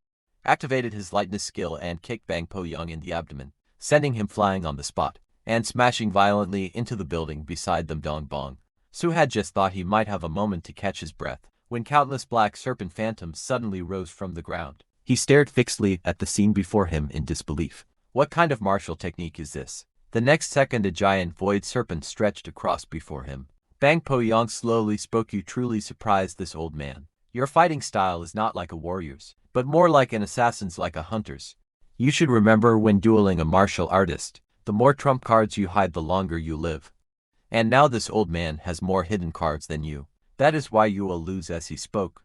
activated his lightness skill and kicked Bang Po Yang in the abdomen, sending him flying on the spot and smashing violently into the building beside them. Dong Bong Su had just thought he might have a moment to catch his breath when countless black serpent phantoms suddenly rose from the ground. He stared fixedly at the scene before him in disbelief. What kind of martial technique is this? The next second, a giant void serpent stretched across before him. Bang Po Yang slowly spoke. You truly surprised this old man. Your fighting style is not like a warrior's, but more like an assassin's, like a hunter's. You should remember, when dueling a martial artist, the more trump cards you hide, the longer you live. And now this old man has more hidden cards than you. That is why you will lose. As he spoke,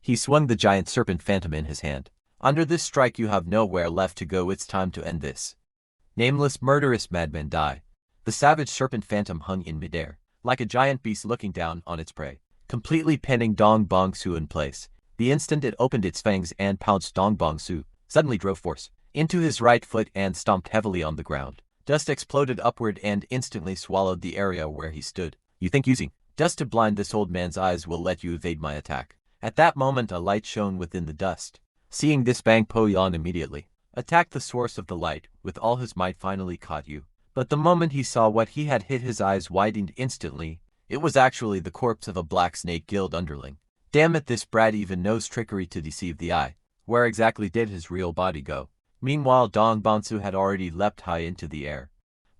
he swung the giant serpent phantom in his hand. Under this strike you have nowhere left to go. It's time to end this. Nameless murderous madman, die. The savage serpent phantom hung in midair, like a giant beast looking down on its prey, completely pinning Dong Bong-su in place. The instant it opened its fangs and pounced, Dong Bong-su suddenly drove force into his right foot and stomped heavily on the ground. Dust exploded upward and instantly swallowed the area where he stood. You think using dust to blind this old man's eyes will let you evade my attack? At that moment a light shone within the dust. Seeing this, Bang Po-yeon immediately attacked the source of the light with all his might. Finally caught you. But the moment he saw what he had hit, his eyes widened instantly. It was actually the corpse of a Black Snake Guild underling. Damn it, this brat even knows trickery to deceive the eye. Where exactly did his real body go? Meanwhile, Dong Bong-su had already leapt high into the air.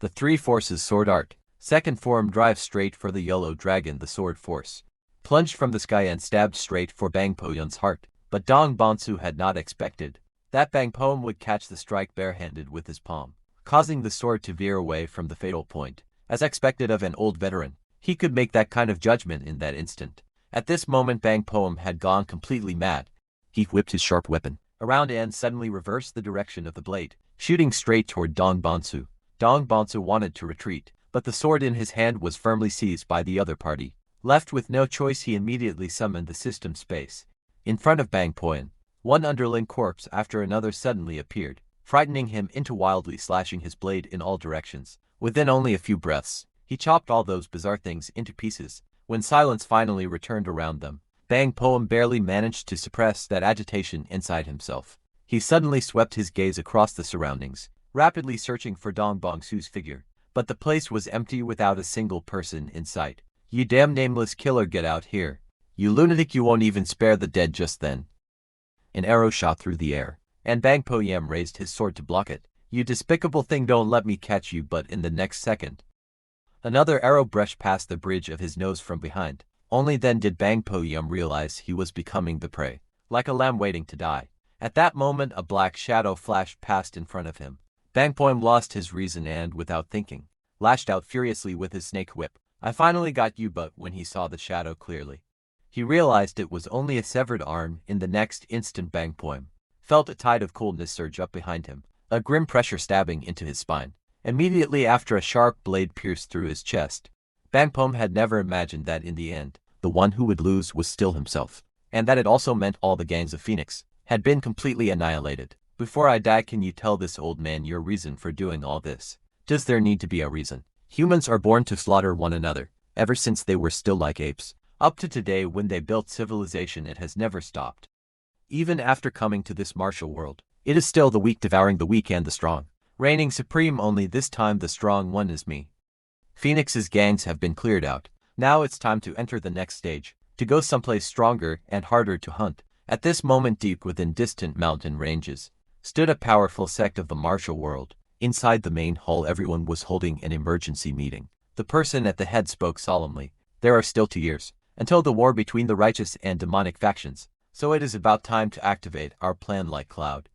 The three forces sword art. Second form drive straight for the yellow dragon. The sword force plunged from the sky and stabbed straight for Bang Po-yeon's heart. But Dong Bong-su had not expected that Bang Po-yeon would catch the strike barehanded with his palm, causing the sword to veer away from the fatal point. As expected of an old veteran, he could make that kind of judgment in that instant. At this moment, Bang Po-yeon had gone completely mad. He whipped his sharp weapon around and suddenly reversed the direction of the blade, shooting straight toward Dong Bong-su. Dong Bong-su wanted to retreat, but the sword in his hand was firmly seized by the other party. Left with no choice, he immediately summoned the system space. In front of Bang Po-yeon, one underling corpse after another suddenly appeared, frightening him into wildly slashing his blade in all directions. Within only a few breaths, he chopped all those bizarre things into pieces. When silence finally returned around them, Bang Po-yeon barely managed to suppress that agitation inside himself. He suddenly swept his gaze across the surroundings, rapidly searching for Dong Bong-su's figure. But the place was empty without a single person in sight. You damn nameless killer, get out here. You lunatic, you won't even spare the dead. Just then, an arrow shot through the air, and Bang Po-yeon raised his sword to block it. You despicable thing, don't let me catch you. But in the next second, another arrow brushed past the bridge of his nose from behind. Only then did Bang Po-yeon realize he was becoming the prey, like a lamb waiting to die. At that moment, a black shadow flashed past in front of him. Bang Po-yeon lost his reason and, without thinking, lashed out furiously with his snake whip. I finally got you. But when he saw the shadow clearly, he realized it was only a severed arm. In the next instant, Bang Po-yeon felt a tide of coldness surge up behind him, a grim pressure stabbing into his spine. Immediately after, a sharp blade pierced through his chest. Bang Po-yeon had never imagined that in the end, the one who would lose was still himself, and that it also meant all the gangs of Phoenix had been completely annihilated. Before I die, can you tell this old man your reason for doing all this? Does there need to be a reason? Humans are born to slaughter one another. Ever since they were still like apes, up to today when they built civilization, it has never stopped. Even after coming to this martial world, it is still the weak devouring the weak and the strong, reigning supreme. Only this time the strong one is me. Phoenix's gangs have been cleared out. Now it's time to enter the next stage, to go someplace stronger and harder to hunt. At this moment, deep within distant mountain ranges, stood a powerful sect of the martial world. Inside the main hall, everyone was holding an emergency meeting. The person at the head spoke solemnly. There are still 2 years until the war between the righteous and demonic factions, so it is about time to activate our plan like Cloud.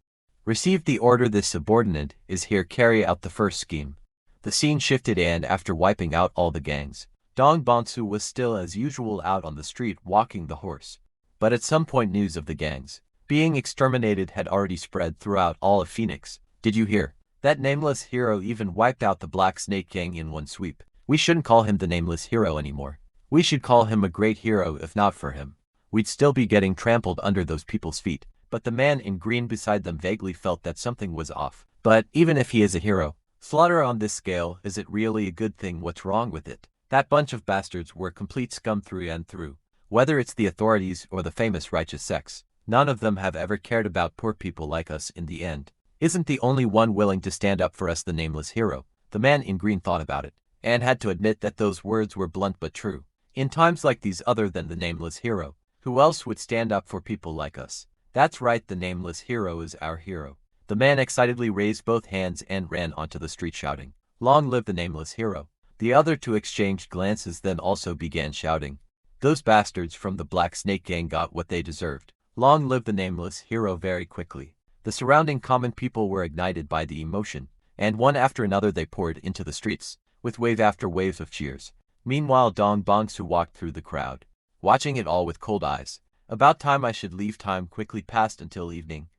Received the order. This subordinate is here. Carry out the first scheme. The scene shifted, and after wiping out all the gangs, Dong Bong-su was still as usual out on the street walking the horse. But at some point, news of the gangs being exterminated had already spread throughout all of Phoenix. Did you hear? That nameless hero even wiped out the Black Snake Gang in one sweep. We shouldn't call him the nameless hero anymore. We should call him a great hero. If not for him, we'd still be getting trampled under those people's feet. But the man in green beside them vaguely felt that something was off. But even if he is a hero, slaughter on this scale, is it really a good thing? What's wrong with it? That bunch of bastards were complete scum through and through. Whether it's the authorities or the famous righteous sects, none of them have ever cared about poor people like us in the end. Isn't the only one willing to stand up for us the nameless hero? The man in green thought about it, and had to admit that those words were blunt but true. In times like these, other than the nameless hero, who else would stand up for people like us? That's right, the nameless hero is our hero. The man excitedly raised both hands and ran onto the street shouting, "Long live the nameless hero." The other two exchanged glances, then also began shouting, "Those bastards from the Black Snake Gang got what they deserved. Long live the nameless hero." Very quickly, the surrounding common people were ignited by the emotion, and one after another they poured into the streets, with wave after wave of cheers. Meanwhile, Dong Bong-su walked through the crowd, watching it all with cold eyes. About time I should leave. Time quickly passed until evening.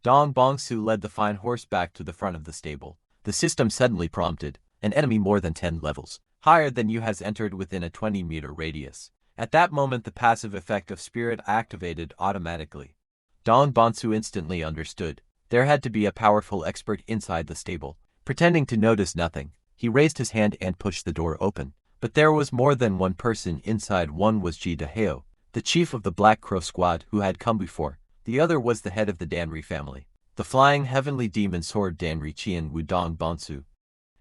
Dong Bong-su led the fine horse back to the front of the stable. The system suddenly prompted, an enemy more than 10 levels higher than you has entered within a 20-meter radius. At that moment the passive effect of spirit activated automatically. Dong Bonsu instantly understood. There had to be a powerful expert inside the stable. Pretending to notice nothing, he raised his hand and pushed the door open. But there was more than one person inside. One was Yahello, the chief of the Black Crow squad who had come before. The other was the head of the Danri family. The flying heavenly demon sword Danri Qian Wu. Dong Bonsu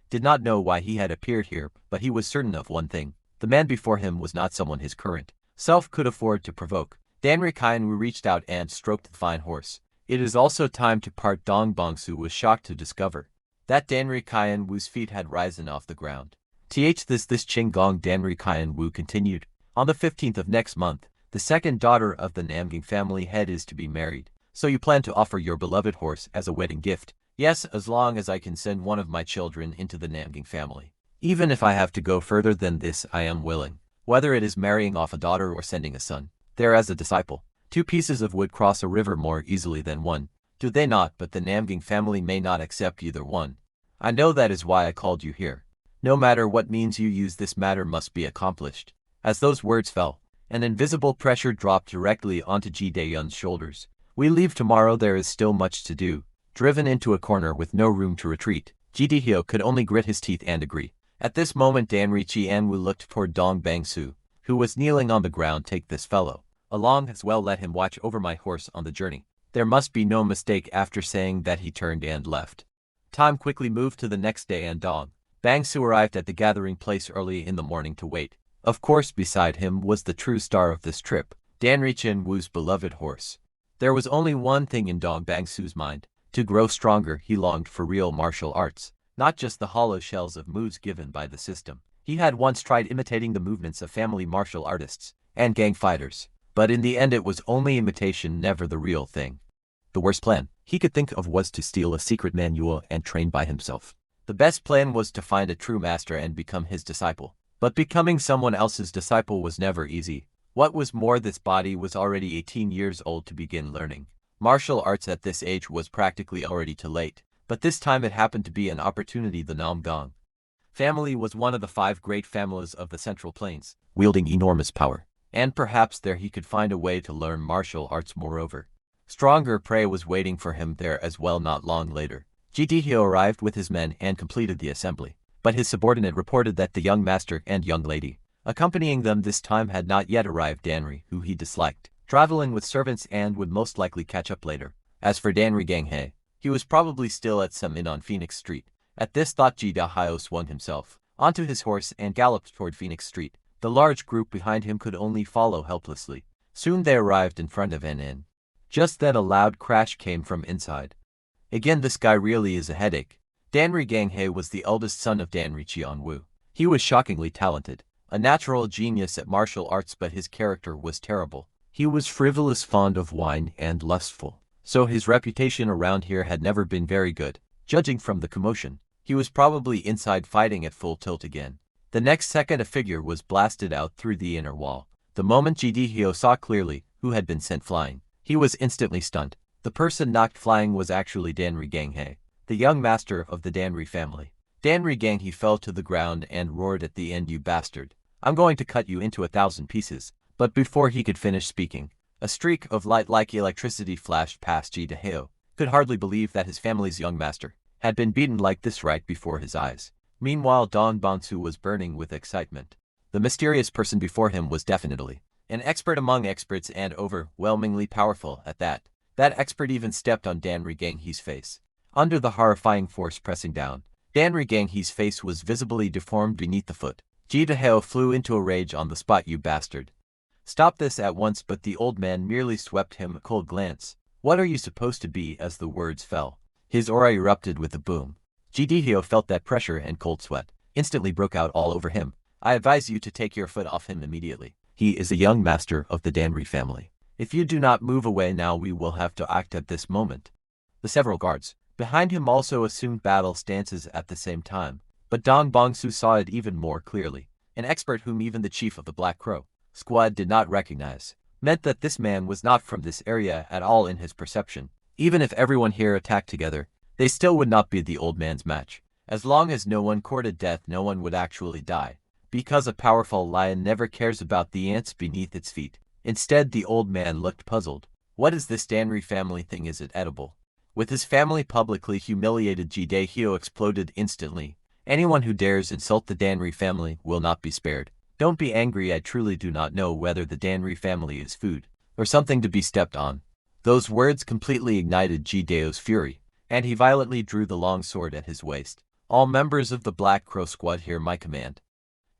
did not know why he had appeared here, but he was certain of one thing. The man before him was not someone his current self could afford to provoke. Danri Qian Wu reached out and stroked the fine horse. It is also time to part. Dong Bonsu was shocked to discover that Danri Qian Wu's feet had risen off the ground. This Qinggong. Danri Qian Wu continued. On the 15th of next month, the second daughter of the Namgang family head is to be married. So you plan to offer your beloved horse as a wedding gift? Yes, as long as I can send one of my children into the Namgang family. Even if I have to go further than this, I am willing. Whether it is marrying off a daughter or sending a son there as a disciple. 2 pieces of wood cross a river more easily than one, do they not? But the Namgang family may not accept either one. I know, that is why I called you here. No matter what means you use, this matter must be accomplished. As those words fell, an invisible pressure dropped directly onto Ji Daeyun's shoulders. We leave tomorrow, there is still much to do. Driven into a corner with no room to retreat, Ji Daehyo could only grit his teeth and agree. At this moment Danri Qian Wu looked toward Dong Bangsu, who was kneeling on the ground. Take this fellow along as well, let him watch over my horse on the journey. There must be no mistake. After saying that he turned and left. Time quickly moved to the next day and Dong Bangsu arrived at the gathering place early in the morning to wait. Of course, beside him was the true star of this trip, Danri Qian Wu's beloved horse. There was only one thing in Dong Bangsu's mind: to grow stronger. He longed for real martial arts, not just the hollow shells of moves given by the system. He had once tried imitating the movements of family martial artists and gang fighters, but in the end it was only imitation, never the real thing. The worst plan he could think of was to steal a secret manual and train by himself. The best plan was to find a true master and become his disciple. But becoming someone else's disciple was never easy. What was more, this body was already 18 years old to begin learning martial arts. At this age was practically already too late. But this time it happened to be an opportunity. The Namgang family was one of the 5 great families of the Central Plains, wielding enormous power. And perhaps there he could find a way to learn martial arts. Moreover, stronger prey was waiting for him there as well. Not long later, Ji Daehyo arrived with his men and completed the assembly. But his subordinate reported that the young master and young lady accompanying them this time had not yet arrived. Danri, who he disliked, traveling with servants and would most likely catch up later. As for Danri Ganghae, he was probably still at some inn on Phoenix Street. At this thought, Ji Daehyo swung himself onto his horse and galloped toward Phoenix Street. The large group behind him could only follow helplessly. Soon they arrived in front of an inn. Just then a loud crash came from inside. Again, this guy really is a headache. Danri Ganghae was the eldest son of Danri Qian Wu. He was shockingly talented, a natural genius at martial arts, but his character was terrible. He was frivolous, fond of wine, and lustful. So his reputation around here had never been very good. Judging from the commotion, he was probably inside fighting at full tilt again. The next second a figure was blasted out through the inner wall. The moment Ji Daehyo saw clearly who had been sent flying, he was instantly stunned. The person knocked flying was actually Danri Ganghae, the young master of the Danri family. Danri Ganghae fell to the ground and roared at the end, "You bastard! I'm going to cut you into 1,000 pieces." But before he could finish speaking, a streak of light like electricity flashed past Ji Daehyo. Could hardly believe that his family's young master had been beaten like this right before his eyes. Meanwhile, Dong Bonsu was burning with excitement. The mysterious person before him was definitely an expert among experts and overwhelmingly powerful at that. That expert even stepped on Danri Ganghae's face. Under the horrifying force pressing down, Danri Ganghae's face was visibly deformed beneath the foot. Ji Daehyo flew into a rage on the spot. "You bastard! Stop this at once!" But the old man merely swept him a cold glance. "What are you supposed to be?" As the words fell, his aura erupted with a boom. Ji Daehyo felt that pressure and cold sweat instantly broke out all over him. "I advise you to take your foot off him immediately. He is a young master of the Danri family. If you do not move away now, we will have to act at this moment." The several guards behind him also assumed battle stances at the same time. But Dong Bongsu saw it even more clearly. An expert whom even the chief of the Black Crow squad did not recognize meant that this man was not from this area at all. In his perception, even if everyone here attacked together, they still would not be the old man's match. As long as no one courted death, no one would actually die. Because a powerful lion never cares about the ants beneath its feet. Instead, the old man looked puzzled. What is this Danri family thing? Is it edible? With his family publicly humiliated, Yahello exploded instantly. Anyone who dares insult the Danri family will not be spared. Don't be angry, I truly do not know whether the Danri family is food or something to be stepped on. Those words completely ignited Yahello's fury, and he violently drew the long sword at his waist. All members of the Black Crow squad, hear my command.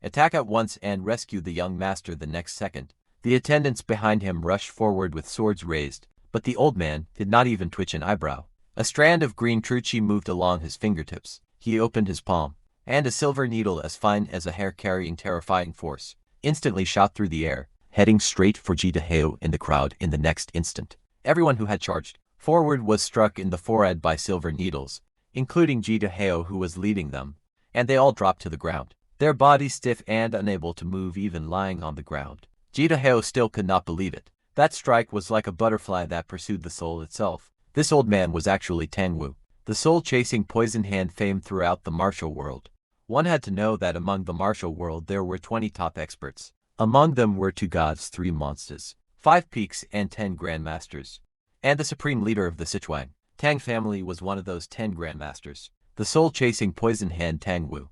Attack at once and rescue the young master. The next second, the attendants behind him rushed forward with swords raised, but the old man did not even twitch an eyebrow. A strand of green truchi moved along his fingertips. He opened his palm, and a silver needle as fine as a hair, carrying terrifying force, instantly shot through the air, heading straight for Yahello in the crowd. In the next instant, everyone who had charged forward was struck in the forehead by silver needles, including Yahello, who was leading them, and they all dropped to the ground, their bodies stiff and unable to move, even lying on the ground. Yahello still could not believe it. That strike was like a butterfly that pursued the soul itself. This old man was actually Tangwu, the soul-chasing poison hand famed throughout the martial world. One had to know that among the martial world there were 20 top experts. Among them were 2 gods, 3 monsters, 5 peaks, and 10 grandmasters. And the supreme leader of the Sichuan Tang family was one of those 10 grandmasters, the soul-chasing poison hand Tangwu.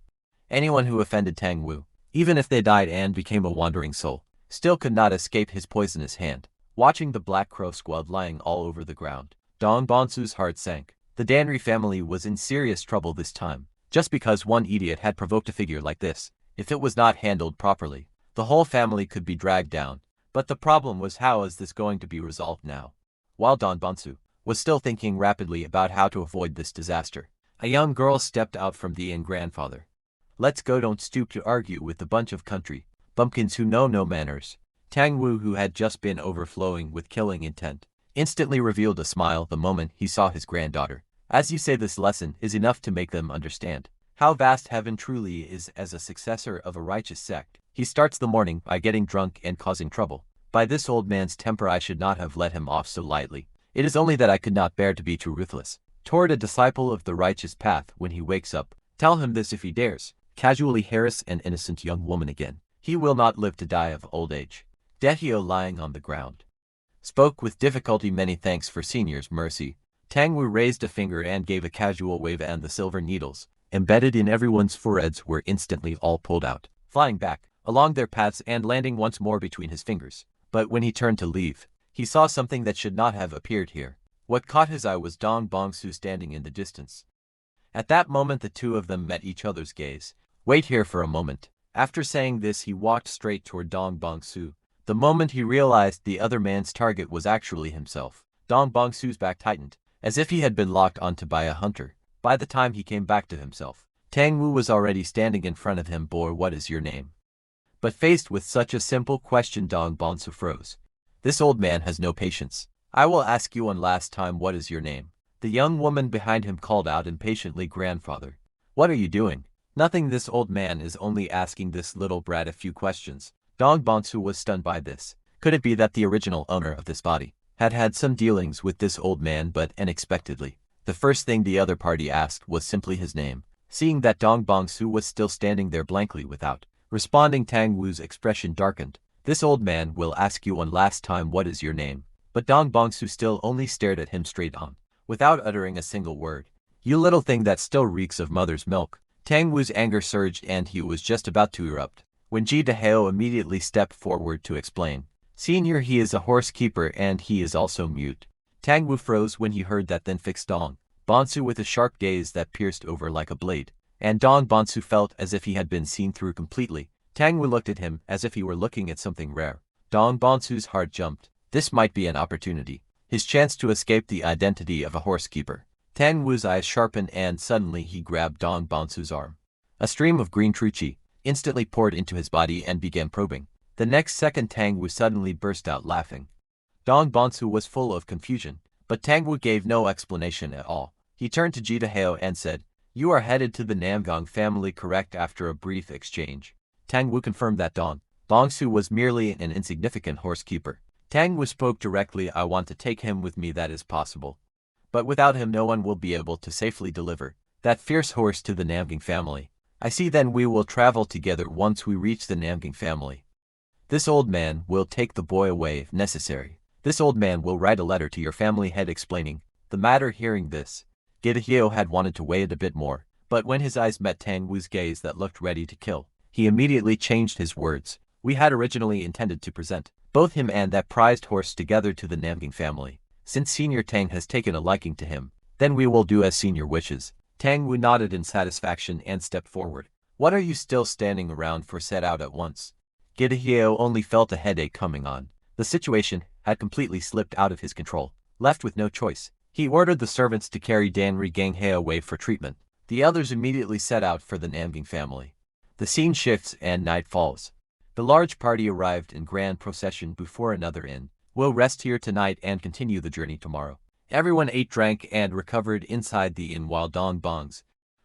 Anyone who offended Tangwu, even if they died and became a wandering soul, still could not escape his poisonous hand. Watching the Black Crow squad lying all over the ground, Dong Bonsu's heart sank. The Danri family was in serious trouble this time, just because one idiot had provoked a figure like this. If it was not handled properly, the whole family could be dragged down. But the problem was, how is this going to be resolved now? While Don Bonsu was still thinking rapidly about how to avoid this disaster, a young girl stepped out from the inn. Grandfather, let's go, don't stoop to argue with a bunch of country bumpkins who know no manners. Tangwu, who had just been overflowing with killing intent, instantly revealed a smile the moment he saw his granddaughter. As you say, this lesson is enough to make them understand how vast heaven truly is. As a successor of a righteous sect, he starts the morning by getting drunk and causing trouble. By this old man's temper, I should not have let him off so lightly. It is only that I could not bear to be too ruthless toward a disciple of the righteous path. When he wakes up, tell him this: if he dares casually harass an innocent young woman again, he will not live to die of old age. Yahello, lying on the ground, spoke with difficulty. Many thanks for senior's mercy. Tangwu raised a finger and gave a casual wave, and the silver needles embedded in everyone's foreheads were instantly all pulled out, flying back along their paths and landing once more between his fingers. But when he turned to leave, he saw something that should not have appeared here. What caught his eye was Dong Bongsu standing in the distance. At that moment, the two of them met each other's gaze. Wait here for a moment. After saying this, he walked straight toward Dong Bongsu. The moment he realized the other man's target was actually himself, Dong Bongsu's back tightened, as if he had been locked onto by a hunter. By the time he came back to himself, Tangwu was already standing in front of him. Boy, what is your name? But faced with such a simple question, Dong Bongsu froze. This old man has no patience. I will ask you one last time, what is your name? The young woman behind him called out impatiently. Grandfather, what are you doing? Nothing. This old man is only asking this little brat a few questions. Dong Bongsu was stunned by this. Could it be that the original owner of this body had had some dealings with this old man? But unexpectedly, the first thing the other party asked was simply his name. Seeing that Dong Bongsu was still standing there blankly without responding, Tangwu's expression darkened. This old man will ask you one last time, what is your name? But Dong Bongsu still only stared at him straight on, without uttering a single word. You little thing that still reeks of mother's milk. Tangwu's anger surged and he was just about to erupt when Yahello immediately stepped forward to explain. Senior, he is a horse keeper and he is also mute. Tangwu froze when he heard that, then fixed Dong Bongsu with a sharp gaze that pierced over like a blade, and Dong Bongsu felt as if he had been seen through completely. Tangwu looked at him as if he were looking at something rare. Dong Bongsu's heart jumped. This might be an opportunity, his chance to escape the identity of a horse keeper. Tangwu's eyes sharpened and suddenly he grabbed Dong Bongsu's arm. A stream of green truchi instantly poured into his body and began probing. The next second, Tangwu suddenly burst out laughing. Dong Bongsu was full of confusion, but Tangwu gave no explanation at all. He turned to Yahello and said, you are headed to the Namgang family, correct? After a brief exchange, Tangwu confirmed that Dong Bongsu was merely an insignificant horse keeper. Tangwu spoke directly. I want to take him with me, that is possible. But without him no one will be able to safely deliver that fierce horse to the Namgang family. I see, then we will travel together once we reach the Namgang family. This old man will take the boy away if necessary. This old man will write a letter to your family head explaining the matter. Hearing this, Yahello had wanted to weigh it a bit more, but when his eyes met Tang Wu's gaze that looked ready to kill, he immediately changed his words. We had originally intended to present both him and that prized horse together to the Namgang family. Since Senior Tang has taken a liking to him, then we will do as Senior wishes. Tang Wu nodded in satisfaction and stepped forward. What are you still standing around for? Set out at once. Yahello only felt a headache coming on. The situation had completely slipped out of his control. Left with no choice, he ordered the servants to carry Danri Ganghe away for treatment. The others immediately set out for the Namgang family. The scene shifts and night falls. The large party arrived in grand procession before another inn. We'll rest here tonight and continue the journey tomorrow. Everyone ate, drank, and recovered inside the inn while Dong Bongs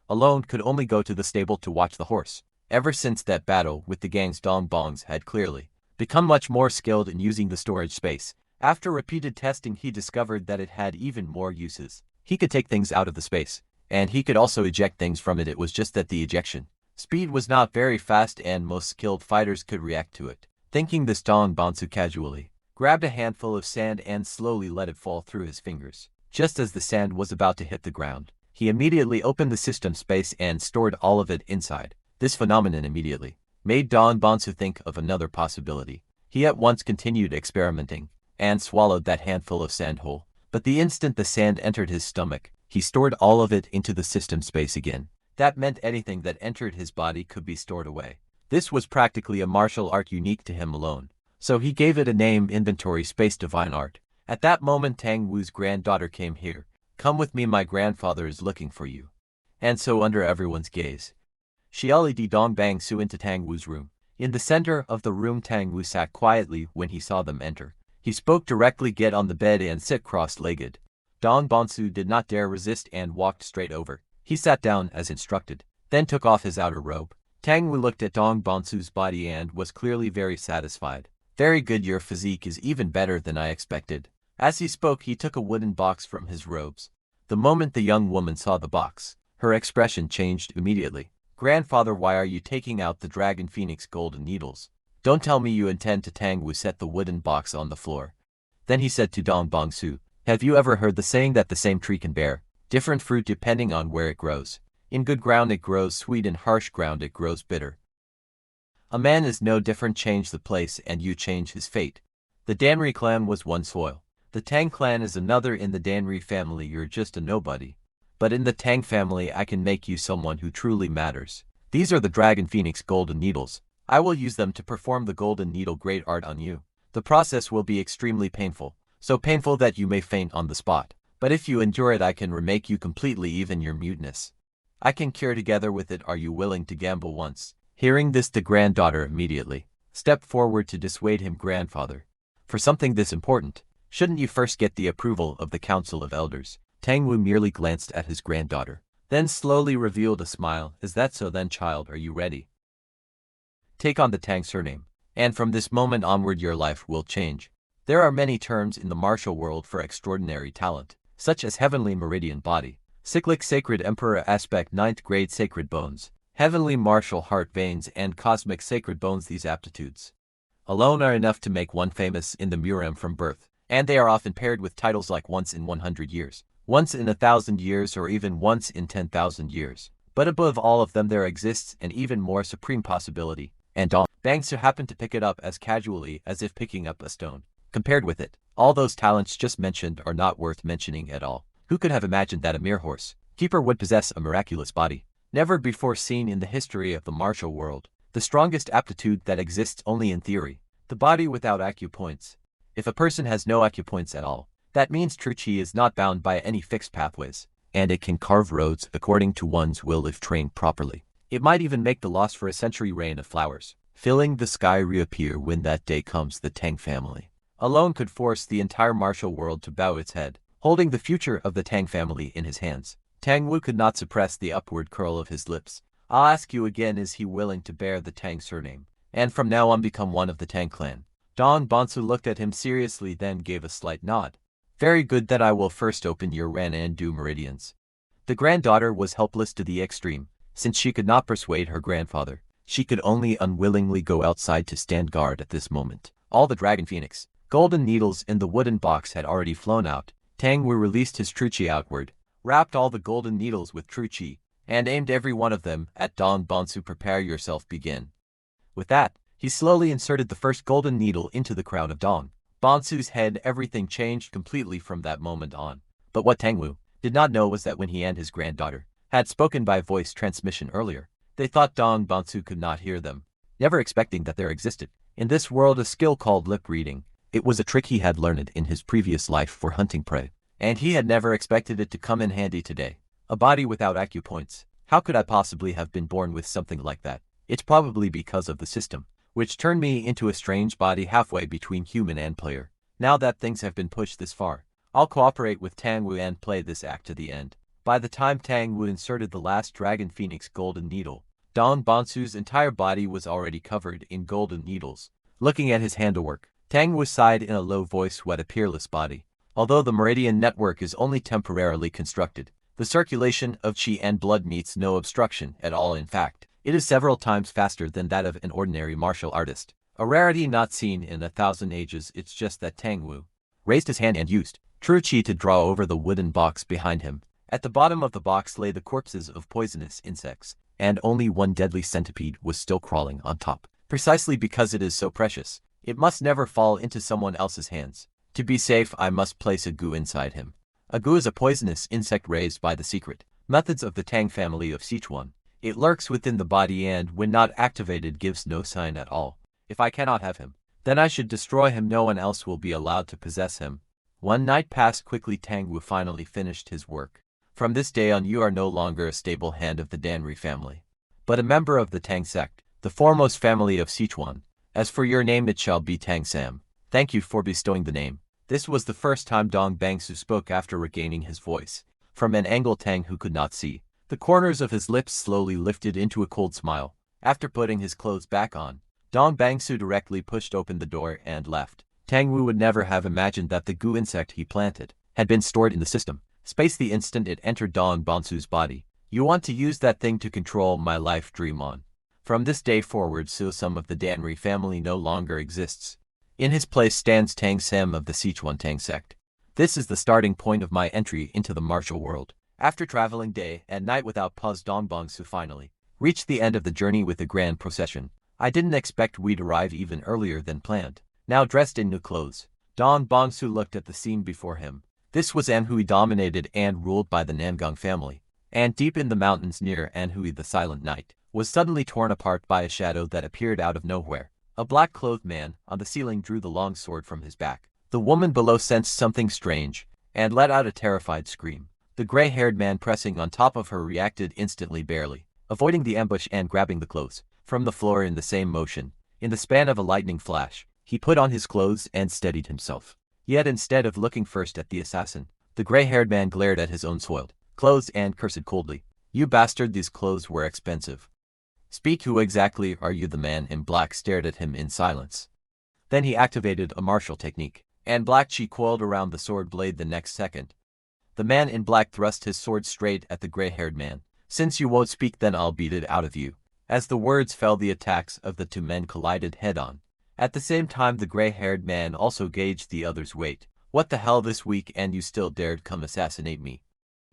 alone could only go to the stable to watch the horse. Ever since that battle with the gangs, Dong Bongs had clearly become much more skilled in using the storage space. After repeated testing, he discovered that it had even more uses. He could take things out of the space, and he could also eject things from it. It was just that the ejection speed was not very fast and most skilled fighters could react to it. Thinking this, Dong Bonsu casually grabbed a handful of sand and slowly let it fall through his fingers. Just as the sand was about to hit the ground, he immediately opened the system space and stored all of it inside. This phenomenon immediately made Dong Bonsu think of another possibility. He at once continued experimenting and swallowed that handful of sand whole. But the instant the sand entered his stomach, he stored all of it into the system space again. That meant anything that entered his body could be stored away. This was practically a martial art unique to him alone. So he gave it a name: Inventory Space Divine Art. At that moment, Tang Wu's granddaughter came here. Come with me, my grandfather is looking for you. And so, under everyone's gaze, she led Dong Bang Su into Tang Wu's room. In the center of the room, Tang Wu sat quietly when he saw them enter. He spoke directly: get on the bed and sit cross-legged. Dong Bonsu did not dare resist and walked straight over. He sat down as instructed, then took off his outer robe. Tang Wu looked at Dong Bonsu's body and was clearly very satisfied. Very good, your physique is even better than I expected. As he spoke, he took a wooden box from his robes. The moment the young woman saw the box, her expression changed immediately. Grandfather, why are you taking out the Dragon Phoenix golden needles? Don't tell me you intend to. Tang Wu set the wooden box on the floor. Then he said to Dong Bongsu, have you ever heard the saying that the same tree can bear different fruit depending on where it grows? In good ground it grows sweet, in harsh ground it grows bitter. A man is no different. Change the place and you change his fate. The Danri clan was one soil. The Tang clan is another. In the Danri family you're just a nobody. But in the Tang family I can make you someone who truly matters. These are the Dragon Phoenix golden needles. I will use them to perform the golden needle great art on you. The process will be extremely painful, so painful that you may faint on the spot. But if you endure it, I can remake you completely, even your muteness. I can cure together with it. Are you willing to gamble once? Hearing this, the granddaughter immediately stepped forward to dissuade him. Grandfather, for something this important, shouldn't you first get the approval of the Council of Elders? Tang Wu merely glanced at his granddaughter, then slowly revealed a smile. Is that so then, child? Are you ready? Take on the Tang surname, and from this moment onward your life will change. There are many terms in the martial world for extraordinary talent, such as Heavenly Meridian Body, Cyclic Sacred Emperor Aspect, Ninth Grade Sacred Bones, Heavenly Martial Heart Veins, and Cosmic Sacred Bones. These aptitudes alone are enough to make one famous in the Murim from birth, and they are often paired with titles like Once in 100 Years, Once in 1,000 Years, or even Once in 10,000 Years. But above all of them there exists an even more supreme possibility, and Dong Bangsu happened to pick it up as casually as if picking up a stone. Compared with it, all those talents just mentioned are not worth mentioning at all. Who could have imagined that a mere horse keeper would possess a miraculous body, never before seen in the history of the martial world? The strongest aptitude that exists only in theory, the body without acupoints. If a person has no acupoints at all, that means true chi is not bound by any fixed pathways, and it can carve roads according to one's will if trained properly. It might even make the lost for a century rain of flowers, filling the sky, reappear when that day comes. The Tang family alone could force the entire martial world to bow its head, holding the future of the Tang family in his hands. Tang Wu could not suppress the upward curl of his lips. I'll ask you again, is he willing to bear the Tang surname, and from now on become one of the Tang clan? Dong Bonsu looked at him seriously, then gave a slight nod. Very good, then I will first open your Ran and Du meridians. The granddaughter was helpless to the extreme. Since she could not persuade her grandfather, she could only unwillingly go outside to stand guard at this moment. All the dragon phoenix golden needles in the wooden box had already flown out. Tang Wu released his true chi outward, wrapped all the golden needles with true chi, and aimed every one of them at Dong Bonsu. Prepare yourself, begin. With that, he slowly inserted the first golden needle into the crown of Dong Bonsu's head. Everything changed completely from that moment on. But what Tang Wu did not know was that when he and his granddaughter had spoken by voice transmission earlier, they thought Dong Bonsu could not hear them, never expecting that there existed in this world a skill called lip reading. It was a trick he had learned in his previous life for hunting prey, and he had never expected it to come in handy today. A body without acupoints. How could I possibly have been born with something like that? It's probably because of the system, which turned me into a strange body halfway between human and player. Now that things have been pushed this far, I'll cooperate with Tang Wu and play this act to the end. By the time Tang Wu inserted the last Dragon Phoenix golden needle, Dong Bonsu's entire body was already covered in golden needles. Looking at his handiwork, Tang Wu sighed in a low voice. What a peerless body. Although the meridian network is only temporarily constructed, the circulation of qi and blood meets no obstruction at all. In fact, it is several times faster than that of an ordinary martial artist. A rarity not seen in 1,000 ages. It's just that Tang Wu raised his hand and used true qi to draw over the wooden box behind him. At the bottom of the box lay the corpses of poisonous insects, and only one deadly centipede was still crawling on top. Precisely because it is so precious, it must never fall into someone else's hands. To be safe, I must place a gu inside him. A gu is a poisonous insect raised by the secret methods of the Tang family of Sichuan. It lurks within the body and, when not activated, gives no sign at all. If I cannot have him, then I should destroy him. No one else will be allowed to possess him. One night passed quickly. Tang Wu finally finished his work. From this day on, you are no longer a stable hand of the Danri family, but a member of the Tang sect, the foremost family of Sichuan. As for your name, it shall be Tang Sam. Thank you for bestowing the name. This was the first time Dong Bangsu spoke after regaining his voice. From an angle, Tang, who could not see, the corners of his lips slowly lifted into a cold smile. After putting his clothes back on, Dong Bangsu directly pushed open the door and left. Tang Wu would never have imagined that the gu insect he planted had been stored in the system space the instant it entered Dong Bonsu's body. You want to use that thing to control my life? Dream on. From this day forward, some of the Danri family no longer exists. In his place stands Tang Sam of the Sichuan Tang sect. This is the starting point of my entry into the martial world. After traveling day and night without pause, Dong Bonsu finally reached the end of the journey with a grand procession. I didn't expect we'd arrive even earlier than planned. Now dressed in new clothes, Dong Bonsu looked at the scene before him. This was Anhui, dominated and ruled by the Namgang family, and deep in the mountains near Anhui, the silent night was suddenly torn apart by a shadow that appeared out of nowhere. A black-clothed man on the ceiling drew the long sword from his back. The woman below sensed something strange and let out a terrified scream. The gray-haired man pressing on top of her reacted instantly, barely avoiding the ambush and grabbing the clothes from the floor in the same motion. In the span of a lightning flash, he put on his clothes and steadied himself. Yet instead of looking first at the assassin, the gray-haired man glared at his own soiled clothes and cursed coldly. You bastard, these clothes were expensive. Speak, who exactly are you? The man in black stared at him in silence. Then he activated a martial technique, and black chi coiled around the sword blade. The next second, the man in black thrust his sword straight at the gray-haired man. Since you won't speak, then I'll beat it out of you. As the words fell, the attacks of the two men collided head-on. At the same time, the gray-haired man also gauged the other's weight. What the hell, this weak and you still dared come assassinate me?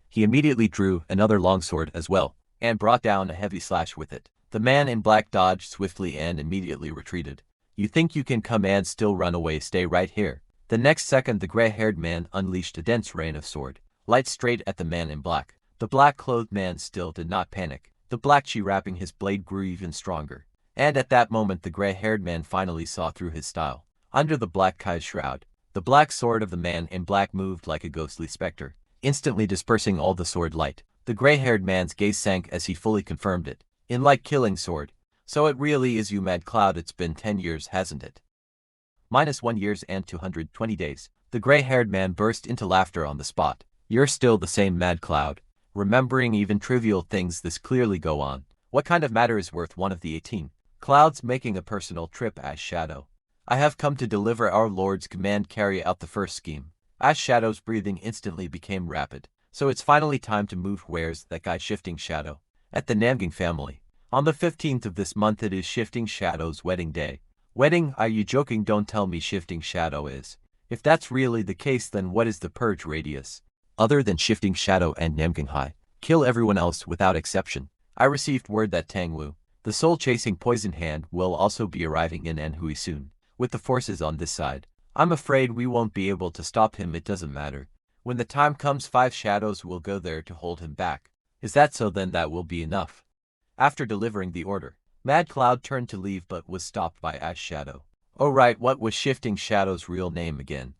He immediately drew another longsword as well, and brought down a heavy slash with it. The man in black dodged swiftly and immediately retreated. You think you can come and still run away? Stay right here. The next second, the gray-haired man unleashed a dense rain of sword light straight at the man in black. The black-clothed man still did not panic. The black chi wrapping his blade grew even stronger. And at that moment, the gray-haired man finally saw through his style. Under the black kai's shroud, the black sword of the man in black moved like a ghostly specter, instantly dispersing all the sword light. The gray-haired man's gaze sank as he fully confirmed it. In like killing sword. So it really is you, Mad Cloud. It's been 10 years, hasn't it? -1 years and 220 days. The gray-haired man burst into laughter on the spot. You're still the same, Mad Cloud. Remembering even trivial things this clearly go on. What kind of matter is worth one of the 18 clouds making a personal trip as Shadow? I have come to deliver our Lord's command. Carry out the first scheme. As Shadow's breathing instantly became rapid. So it's finally time to move. Where's that guy? Shifting Shadow At the Namgang family. On the 15th of this month it is Shifting Shadow's wedding day. Wedding? Are you joking? Don't tell me Shifting Shadow is. If that's really the case, then what is the purge radius? Other than Shifting Shadow and Namgang High. Kill everyone else without exception. I received word that Tangwu, the soul-chasing poison hand, will also be arriving in Anhui soon. With the forces on this side, I'm afraid we won't be able to stop him. It doesn't matter. When the time comes, 5 shadows will go there to hold him back. Is that so? Then that will be enough. After delivering the order, Mad Cloud turned to leave but was stopped by Ash Shadow. Oh right, what was Shifting Shadow's real name again?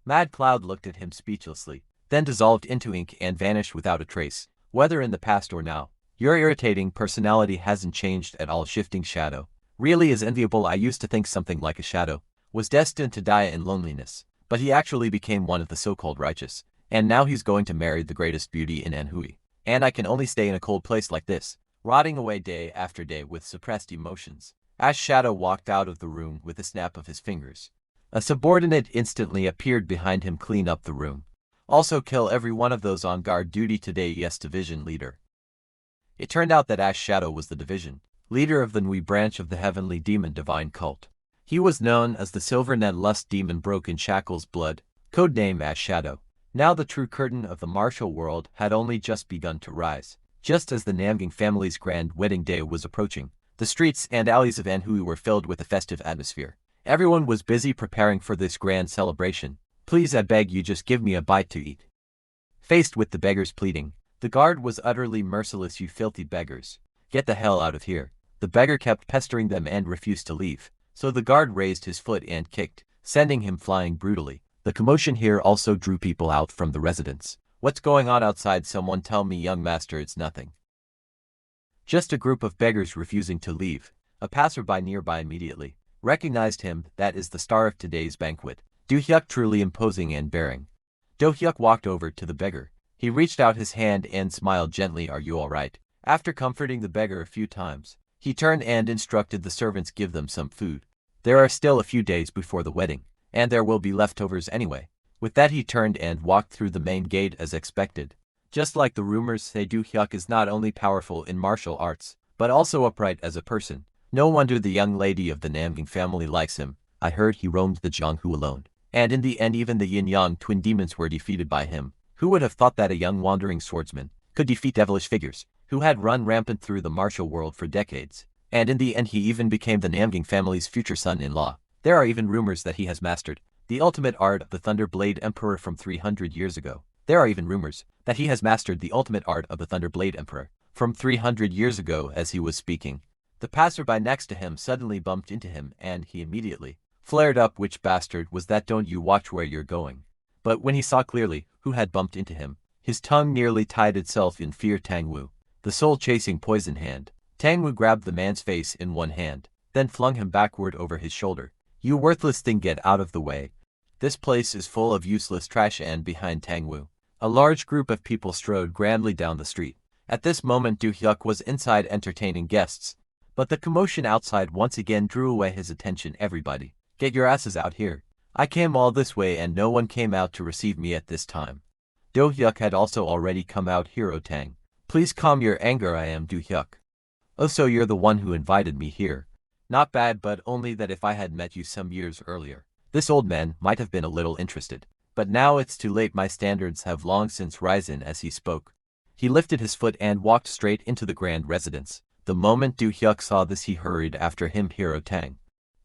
Mad Cloud looked at him speechlessly, then dissolved into ink and vanished without a trace, whether in the past or now. Your irritating personality hasn't changed at all. Shifting Shadow really is enviable. I used to think something like a shadow was destined to die in loneliness, but he actually became one of the so-called righteous, and now he's going to marry the greatest beauty in Anhui. And I can only stay in a cold place like this, rotting away day after day with suppressed emotions. Ash Shadow walked out of the room with a snap of his fingers. A subordinate instantly appeared behind him. Clean up the room. Also kill every one of those on guard duty today. Yes, division leader. It turned out that Ash Shadow was the division leader of the Nui branch of the Heavenly Demon Divine Cult. He was known as the Silver Net Lust Demon Broken Shackles Blood, codename Ash Shadow. Now the true curtain of the martial world had only just begun to rise. Just as the Namgang family's grand wedding day was approaching, the streets and alleys of Anhui were filled with a festive atmosphere. Everyone was busy preparing for this grand celebration. Please, I beg you, just give me a bite to eat. Faced with the beggar's pleading, the guard was utterly merciless. You filthy beggars, get the hell out of here. The beggar kept pestering them and refused to leave, so the guard raised his foot and kicked, sending him flying brutally. The commotion here also drew people out from the residence. What's going on outside? Someone tell me. Young master, it's nothing. Just a group of beggars refusing to leave. A passerby nearby immediately recognized him. That is the star of today's banquet. Do Hyuk, truly imposing and bearing. Do Hyuk walked over to the beggar. He reached out his hand and smiled gently. Are you all right? After comforting the beggar a few times, he turned and instructed the servants give them some food. There are still a few days before the wedding, and there will be leftovers anyway. With that he turned and walked through the main gate as expected. Just like the rumors say, Do Hyuk is not only powerful in martial arts, but also upright as a person. No wonder the young lady of the Namgang family likes him. I heard he roamed the Jianghu alone, and in the end even the yin-yang twin demons were defeated by him. Who would have thought that a young wandering swordsman could defeat devilish figures who had run rampant through the martial world for decades? And in the end he even became the Namgang family's future son-in-law. There are even rumors that he has mastered the ultimate art of the Thunderblade Emperor from 300 years ago. There are even rumors that he has mastered the ultimate art of the Thunderblade Emperor from 300 years ago. As he was speaking, the passerby next to him suddenly bumped into him and he immediately flared up. Which bastard was that? Don't you watch where you're going? But when he saw clearly who had bumped into him, his tongue nearly tied itself in fear. Tangwu, the soul-chasing poison hand. Tangwu grabbed the man's face in one hand, then flung him backward over his shoulder. You worthless thing, get out of the way. This place is full of useless trash. And behind Tangwu, a large group of people strode grandly down the street. At this moment Du Hyuk was inside entertaining guests, but the commotion outside once again drew away his attention. Everybody, get your asses out here. I came all this way and no one came out to receive me at this time. Do Hyuk had also already come out. Hero Tang, please calm your anger. I am Du Hyuk. Oh, so you're the one who invited me here. Not bad, but only that if I had met you some years earlier, this old man might have been a little interested. But now it's too late. My standards have long since risen. As he spoke, he lifted his foot and walked straight into the grand residence. The moment Du Hyuk saw this, he hurried after him. Hero Tang,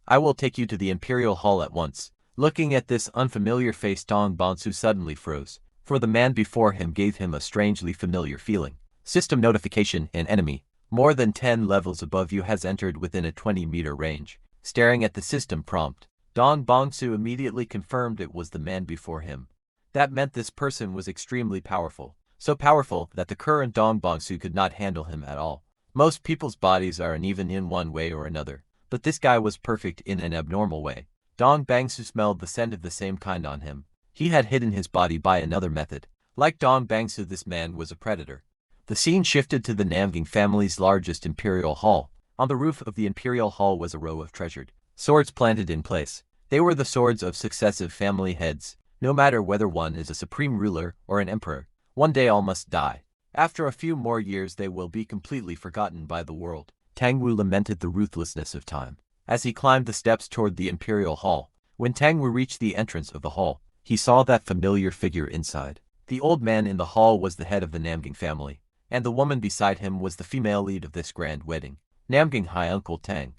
I will take you to the Imperial Hall at once. Looking at this unfamiliar face, Dong Bonsu suddenly froze, for the man before him gave him a strangely familiar feeling. System notification: an enemy more than 10 levels above you has entered within a 20-meter range. Staring at the system prompt, Dong Bonsu immediately confirmed it was the man before him. That meant this person was extremely powerful, so powerful that the current Dong Bonsu could not handle him at all. Most people's bodies are uneven in one way or another, but this guy was perfect in an abnormal way. Dong Bangsu smelled the scent of the same kind on him. He had hidden his body by another method. Like Dong Bangsu, this man was a predator. The scene shifted to the Namgang family's largest Imperial Hall. On the roof of the Imperial Hall was a row of treasured swords planted in place. They were the swords of successive family heads. No matter whether one is a supreme ruler or an emperor, one day all must die. After a few more years they will be completely forgotten by the world. Tang Wu lamented the ruthlessness of time. As he climbed the steps toward the Imperial Hall, when Tang Wu reached the entrance of the hall, he saw that familiar figure inside. The old man in the hall was the head of the Namgang family, and the woman beside him was the female lead of this grand wedding, Namgang High Uncle Tang.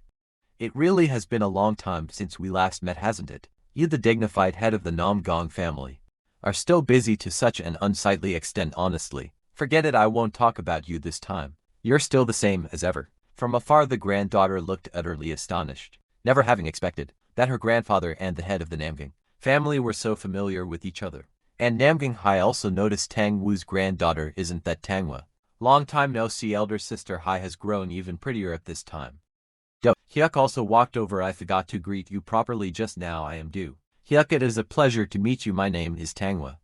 It really has been a long time since we last met, hasn't it? You, the dignified head of the Namgang family, are still busy to such an unsightly extent. Honestly, forget it, I won't talk about you this time. You're still the same as ever. From afar the granddaughter looked utterly astonished, never having expected that her grandfather and the head of the Namgang family were so familiar with each other. And Namgang Hai also noticed Tang Wu's granddaughter isn't that Tanghua. Long time no see, elder sister Hai has grown even prettier at this time. Do Hyuk also walked over. I forgot to greet you properly just now. I am due. Hyuk, it is a pleasure to meet you. My name is Tanghua.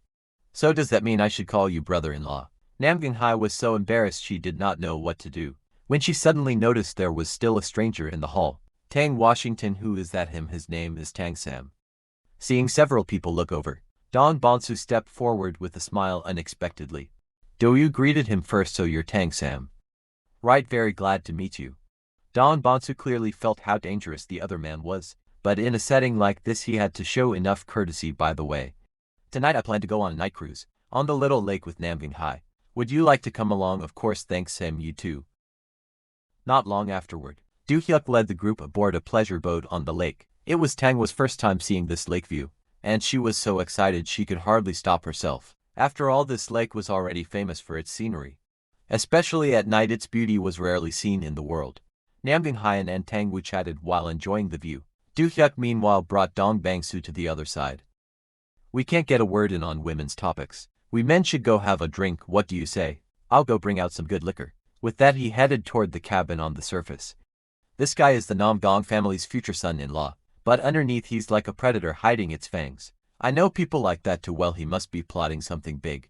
So does that mean I should call you brother-in-law? Namgang Hai was so embarrassed she did not know what to do, when she suddenly noticed there was still a stranger in the hall. Tang Washington. Who is that? His name is Tang Sam. Seeing several people look over, Dong Bonsu stepped forward with a smile unexpectedly. Do you greeted him first? So you're Tang Sam. Right, very glad to meet you. Dong Bonsu clearly felt how dangerous the other man was, but in a setting like this he had to show enough courtesy. By the way, tonight I plan to go on a night cruise on the little lake with Namgang Hai. Would you like to come along? Of course, thanks Sam, you too. Not long afterward, Do Hyuk led the group aboard a pleasure boat on the lake. It was Tangwa's first time seeing this lake view, and she was so excited she could hardly stop herself. After all, this lake was already famous for its scenery. Especially at night, its beauty was rarely seen in the world. Namgang Hyan and Tang Wu chatted while enjoying the view. Do Hyuk meanwhile brought Dong Bangsu to the other side. We can't get a word in on women's topics. We men should go have a drink, what do you say? I'll go bring out some good liquor. With that he headed toward the cabin on the surface. This guy is the Namgang family's future son-in-law, but underneath he's like a predator hiding its fangs. I know people like that too well. He must be plotting something big.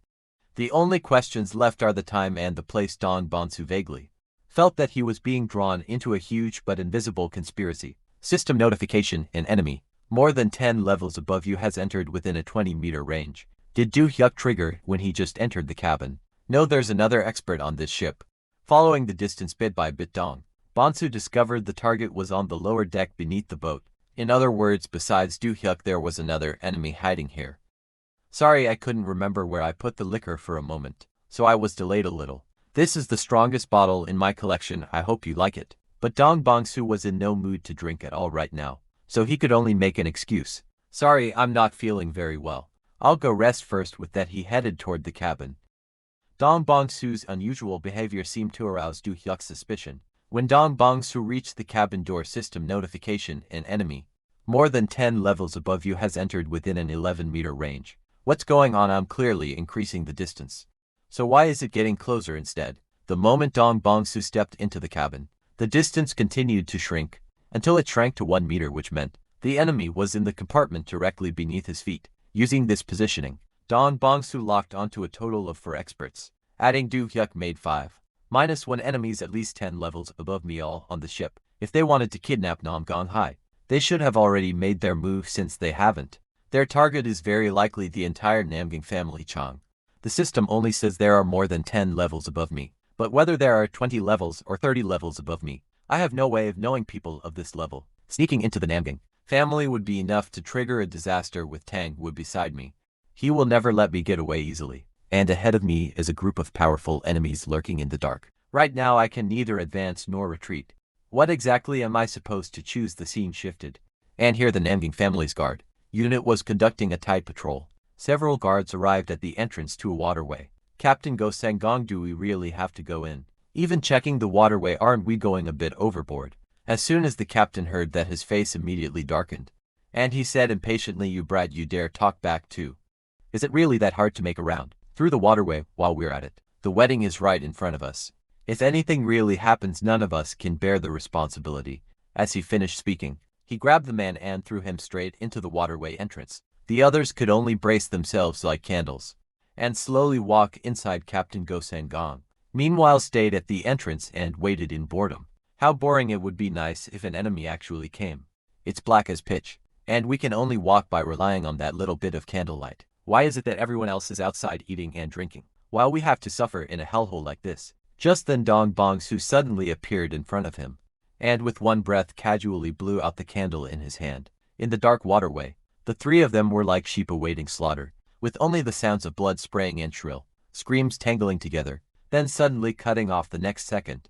The only questions left are the time and the place. Dong Bonsu vaguely felt that he was being drawn into a huge but invisible conspiracy. System notification: an enemy more than 10 levels above you has entered within a 20-meter range. Did Do Hyuk trigger when he just entered the cabin? No, there's another expert on this ship. Following the distance bit by bit, Dong Bonsu discovered the target was on the lower deck beneath the boat. In other words, besides Do Hyuk there was another enemy hiding here. Sorry, I couldn't remember where I put the liquor for a moment, so I was delayed a little. This is the strongest bottle in my collection. I hope you like it. But Dong Bongsu was in no mood to drink at all right now, so he could only make an excuse. Sorry, I'm not feeling very well. I'll go rest first. With that he headed toward the cabin. Dong Bongsu's unusual behavior seemed to arouse Do Hyuk's suspicion. When Dong Bongsu reached the cabin door, system notification: an enemy more than 10 levels above you has entered within an 11-meter range. What's going on? I'm clearly increasing the distance. So why is it getting closer instead? The moment Dong Bongsu stepped into the cabin, the distance continued to shrink, until it shrank to 1 meter, which meant the enemy was in the compartment directly beneath his feet. Using this positioning, Dong Bongsu locked onto a total of 4 experts. Adding Do Hyuk made 5. -1 enemies at least 10 levels above me, all on the ship. If they wanted to kidnap Namgang Hai, they should have already made their move. Since they haven't, their target is very likely the entire Namgang family. Chang. The system only says there are more than 10 levels above me, but whether there are 20 levels or 30 levels above me, I have no way of knowing. People of this level sneaking into the Namgang family would be enough to trigger a disaster. With Tang Wu beside me, he will never let me get away easily. And ahead of me is a group of powerful enemies lurking in the dark. Right now I can neither advance nor retreat. What exactly am I supposed to choose? The scene shifted, and here the Namgang family's guard unit was conducting a tight patrol. Several guards arrived at the entrance to a waterway. Captain Go Sangong, do we really have to go in? Even checking the waterway, aren't we going a bit overboard? As soon as the captain heard that, his face immediately darkened, and he said impatiently, you brat, you dare talk back too? Is it really that hard to make a round through the waterway while we're at it? The wedding is right in front of us. If anything really happens, none of us can bear the responsibility. As he finished speaking, he grabbed the man and threw him straight into the waterway entrance. The others could only brace themselves like candles and slowly walk inside. Captain Go Sangong meanwhile stayed at the entrance and waited in boredom. How boring! It would be nice if an enemy actually came. It's black as pitch, and we can only walk by relying on that little bit of candlelight. Why is it that everyone else is outside eating and drinking, while we have to suffer in a hellhole like this. Just then Dong Bong-su suddenly appeared in front of him, and with one breath casually blew out the candle in his hand. In the dark waterway, the three of them were like sheep awaiting slaughter, with only the sounds of blood spraying and shrill screams tangling together, then suddenly cutting off the next second.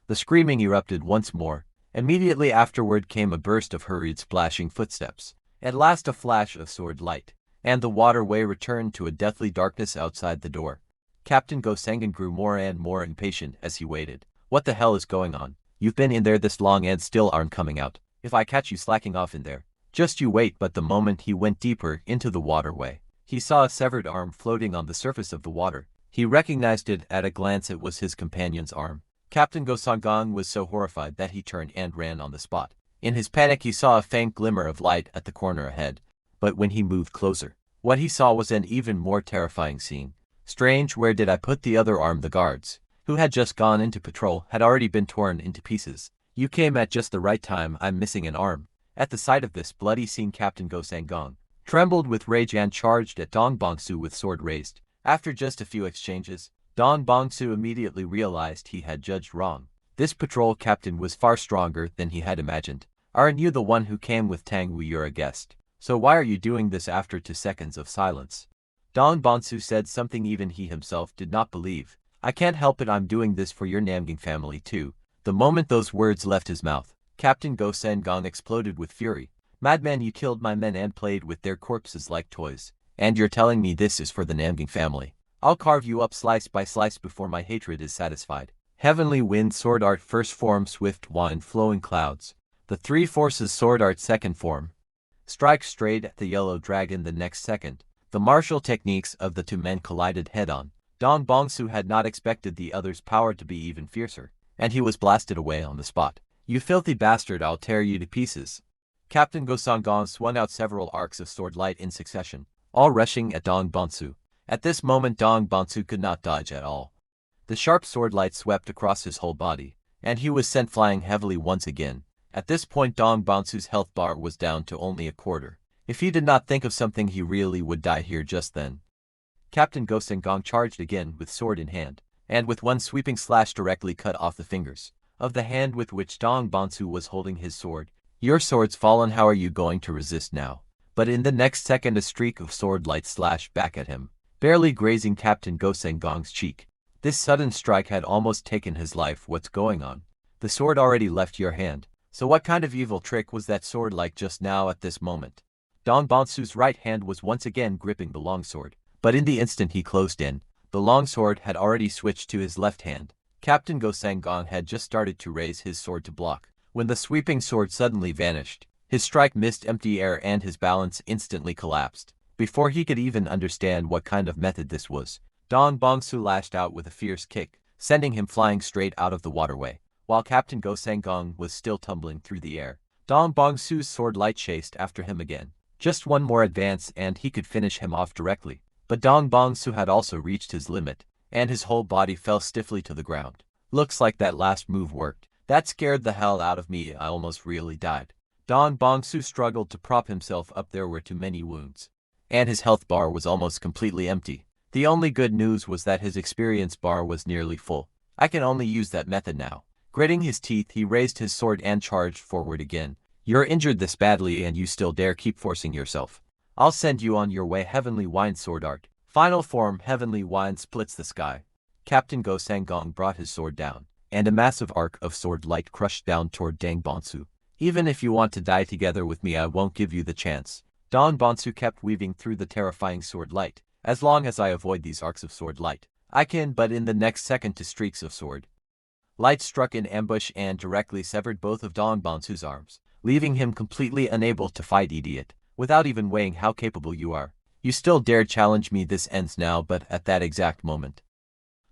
The screaming erupted once more. Immediately afterward came a burst of hurried splashing footsteps, at last a flash of sword light, and the waterway returned to a deathly darkness outside the door. Captain Go-Sengan grew more and more impatient as he waited. What the hell is going on? You've been in there this long and still aren't coming out. If I catch you slacking off in there, just you wait. But the moment he went deeper into the waterway, he saw a severed arm floating on the surface of the water. He recognized it at a glance. It was his companion's arm. Captain Go-Sengan was so horrified that he turned and ran on the spot. In his panic he saw a faint glimmer of light at the corner ahead, but when he moved closer, what he saw was an even more terrifying scene. Strange, where did I put the other arm? The guards, who had just gone into patrol, had already been torn into pieces. You came at just the right time. I'm missing an arm. At the sight of this bloody scene, Captain Go-Sengan trembled with rage and charged at Dong Bong-su with sword raised. After just a few exchanges, Dong Bong-su immediately realized he had judged wrong. This patrol captain was far stronger than he had imagined. Aren't you the one who came with Tang Wu? You're a guest. So why are you doing this? After 2 seconds of silence, Dong Bong-su said something even he himself did not believe. I can't help it. I'm doing this for your Namgang family too. The moment those words left his mouth, Captain Go-Sengan exploded with fury. Madman, you killed my men and played with their corpses like toys. And you're telling me this is for the Namgang family? I'll carve you up slice by slice before my hatred is satisfied. Heavenly Wind Sword Art First Form, Swift Wind Flowing Clouds. The Three Forces Sword Art Second Form. Strike straight at the yellow dragon. The next second, the martial techniques of the two men collided head-on. Dong Bong-su had not expected the other's power to be even fiercer, and he was blasted away on the spot. You filthy bastard, I'll tear you to pieces. Captain Go-Sengan swung out several arcs of sword light in succession, all rushing at Dong Bong-su. At this moment Dong Bong-su could not dodge at all. The sharp sword light swept across his whole body, and he was sent flying heavily once again. At this point Dong Bong-su's health bar was down to only a quarter. If he did not think of something, he really would die here just then. Captain Go-Sengan charged again with sword in hand, and with one sweeping slash directly cut off the fingers of the hand with which Dong Bong-su was holding his sword. Your sword's fallen. How are you going to resist now? But in the next second a streak of sword light slashed back at him, barely grazing Captain Go-Sengan's cheek. This sudden strike had almost taken his life. What's going on? The sword already left your hand. So what kind of evil trick was that sword like just now? At this moment, Dong Bong-su's right hand was once again gripping the longsword, but in the instant he closed in, the longsword had already switched to his left hand. Captain Go-Sengan had just started to raise his sword to block, when the sweeping sword suddenly vanished. His strike missed empty air and his balance instantly collapsed. Before he could even understand what kind of method this was, Dong Bong-su lashed out with a fierce kick, sending him flying straight out of the waterway. While Captain Go-Sengan was still tumbling through the air, Dong Bong-su's sword light chased after him again. Just one more advance and he could finish him off directly. But Dong Bong-su had also reached his limit, and his whole body fell stiffly to the ground. Looks like that last move worked. That scared the hell out of me. I almost really died. Dong Bong-su struggled to prop himself up. There were too many wounds, and his health bar was almost completely empty. The only good news was that his experience bar was nearly full. I can only use that method now. Gritting his teeth, he raised his sword and charged forward again. You're injured this badly and you still dare keep forcing yourself. I'll send you on your way. Heavenly Wind Sword Art. Final form. Heavenly Wind splits the sky. Captain Go-Sengan brought his sword down, and a massive arc of sword light crushed down toward Dong Bong-su. Even if you want to die together with me, I won't give you the chance. Dong Bong-su kept weaving through the terrifying sword light. As long as I avoid these arcs of sword light, I can. But in the next second, two streaks of sword light struck in ambush and directly severed both of Dong Bong-su's arms, leaving him completely unable to fight. Idiot. Without even weighing how capable you are, you still dare challenge me. This ends now. But at that exact moment,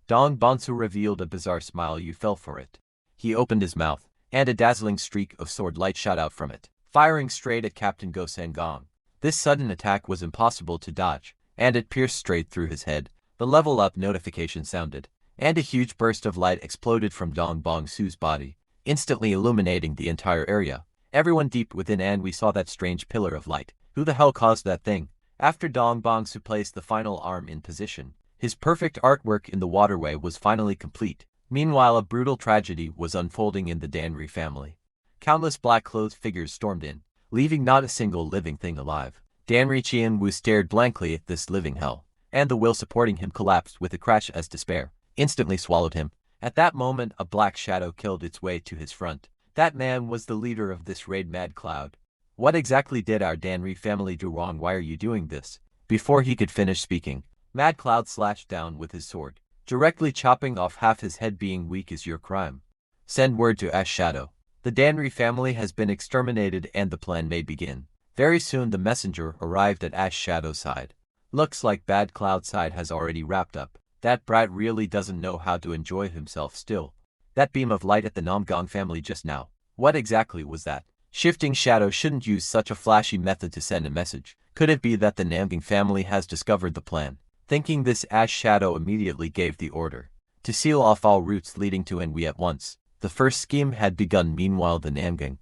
Dong Bong-su revealed a bizarre smile. You fell for it. He opened his mouth, and a dazzling streak of sword light shot out from it, firing straight at Captain Go-Sengan. This sudden attack was impossible to dodge, and it pierced straight through his head. The level up notification sounded, and a huge burst of light exploded from Dong Bong-su's body, instantly illuminating the entire area. Everyone deep within, and we saw that strange pillar of light. Who the hell caused that thing? After Dong Bong-su placed the final arm in position, His perfect artwork in the waterway was finally complete. Meanwhile, a brutal tragedy was unfolding in the Danri family. Countless black-clothed figures stormed in, leaving not a single living thing alive. Danri Qianwu stared blankly at this living hell, and the will supporting him collapsed with a crash as despair instantly swallowed him. At that moment, a black shadow killed its way to his front. That man was the leader of this raid, Mad Cloud. What exactly did our Danri family do wrong? Why are you doing this? Before he could finish speaking, Mad Cloud slashed down with his sword, directly chopping off half his head. Being weak is your crime. Send word to Ash Shadow. The Danri family has been exterminated and the plan may begin. Very soon the messenger arrived at Ash Shadow's side. Looks like Bad Cloud's side has already wrapped up. That brat really doesn't know how to enjoy himself still. That beam of light at the Namgang family just now. What exactly was that? Shifting Shadow shouldn't use such a flashy method to send a message. Could it be that the Namgang family has discovered the plan? Thinking this, Ash Shadow immediately gave the order to seal off all routes leading to Enwi at once. The first scheme had begun. Meanwhile, the Namgang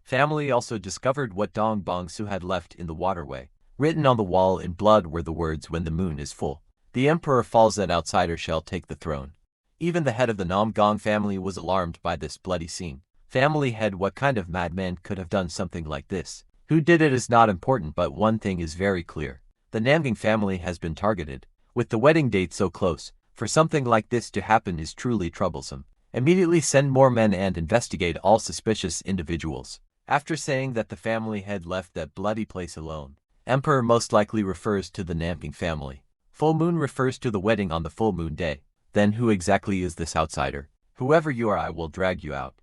family also discovered what Dong Bongsu had left in the waterway. Written on the wall in blood were the words, "When the moon is full, the emperor falls, an outsider shall take the throne." Even the head of the Namgang family was alarmed by this bloody scene. Family head, what kind of madman could have done something like this? Who did it is not important, but one thing is very clear. The Namgang family has been targeted. With the wedding date so close, for something like this to happen is truly troublesome. Immediately send more men and investigate all suspicious individuals. After saying that the family had left that bloody place alone, Emperor most likely refers to the Namgang family. Full moon refers to the wedding on the full moon day. Then who exactly is this outsider? Whoever you are, I will drag you out.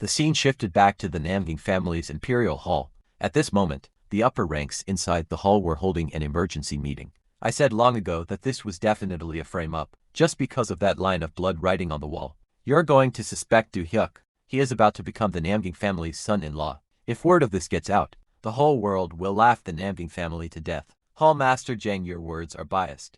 The scene shifted back to the Namgang family's imperial hall. At this moment, the upper ranks inside the hall were holding an emergency meeting. I said long ago that this was definitely a frame-up, just because of that line of blood writing on the wall. You're going to suspect Du Hyuk. He is about to become the Namgang family's son-in-law. If word of this gets out, the whole world will laugh the Namgang family to death. Hall Master Zhang, your words are biased.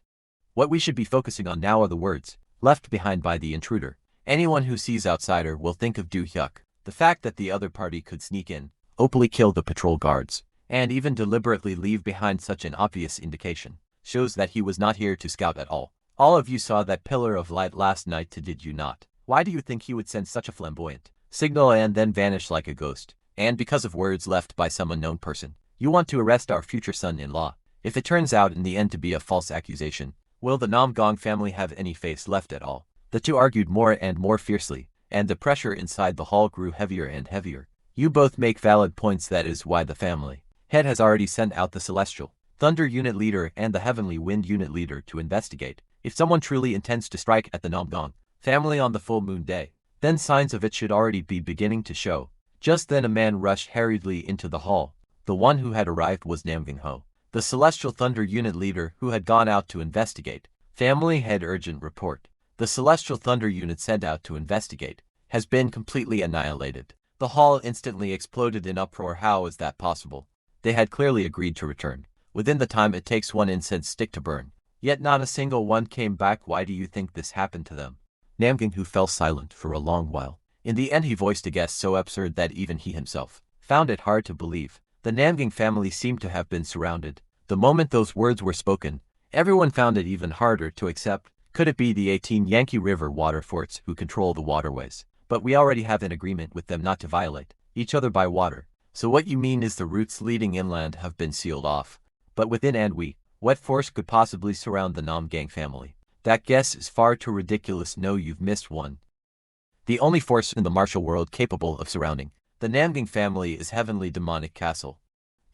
What we should be focusing on now are the words left behind by the intruder. Anyone who sees outsider will think of Du Hyuk. The fact that the other party could sneak in, openly kill the patrol guards, and even deliberately leave behind such an obvious indication, shows that he was not here to scout at all. All of you saw that pillar of light last night, did you not? Why do you think he would send such a flamboyant signal and then vanish like a ghost? And because of words left by some unknown person, you want to arrest our future son-in-law. If it turns out in the end to be a false accusation, will the Namgang family have any face left at all? The two argued more and more fiercely, and the pressure inside the hall grew heavier and heavier. You both make valid points. That is why the family head has already sent out the Celestial Thunder Unit Leader and the Heavenly Wind Unit Leader to investigate. If someone truly intends to strike at the Namgang family on the full moon day, then signs of it should already be beginning to show. Just then a man rushed hurriedly into the hall. The one who had arrived was Namgang Ho, the Celestial Thunder Unit Leader who had gone out to investigate. Family head, urgent report. The Celestial Thunder Unit sent out to investigate has been completely annihilated. The hall instantly exploded in uproar. How is that possible? They had clearly agreed to return within the time it takes one incense stick to burn. Yet not a single one came back. Why do you think this happened to them? Namgang, who fell silent for a long while. In the end he voiced a guess so absurd that even he himself found it hard to believe. The Namgang family seemed to have been surrounded. The moment those words were spoken, everyone found it even harder to accept. Could it be the 18 Yankee River water forts who control the waterways? But we already have an agreement with them not to violate each other by water. So what you mean is the routes leading inland have been sealed off. But within Anhui, what force could possibly surround the Namgang family? That guess is far too ridiculous. No, you've missed one. The only force in the martial world capable of surrounding the Namgang family is Heavenly Demonic Castle.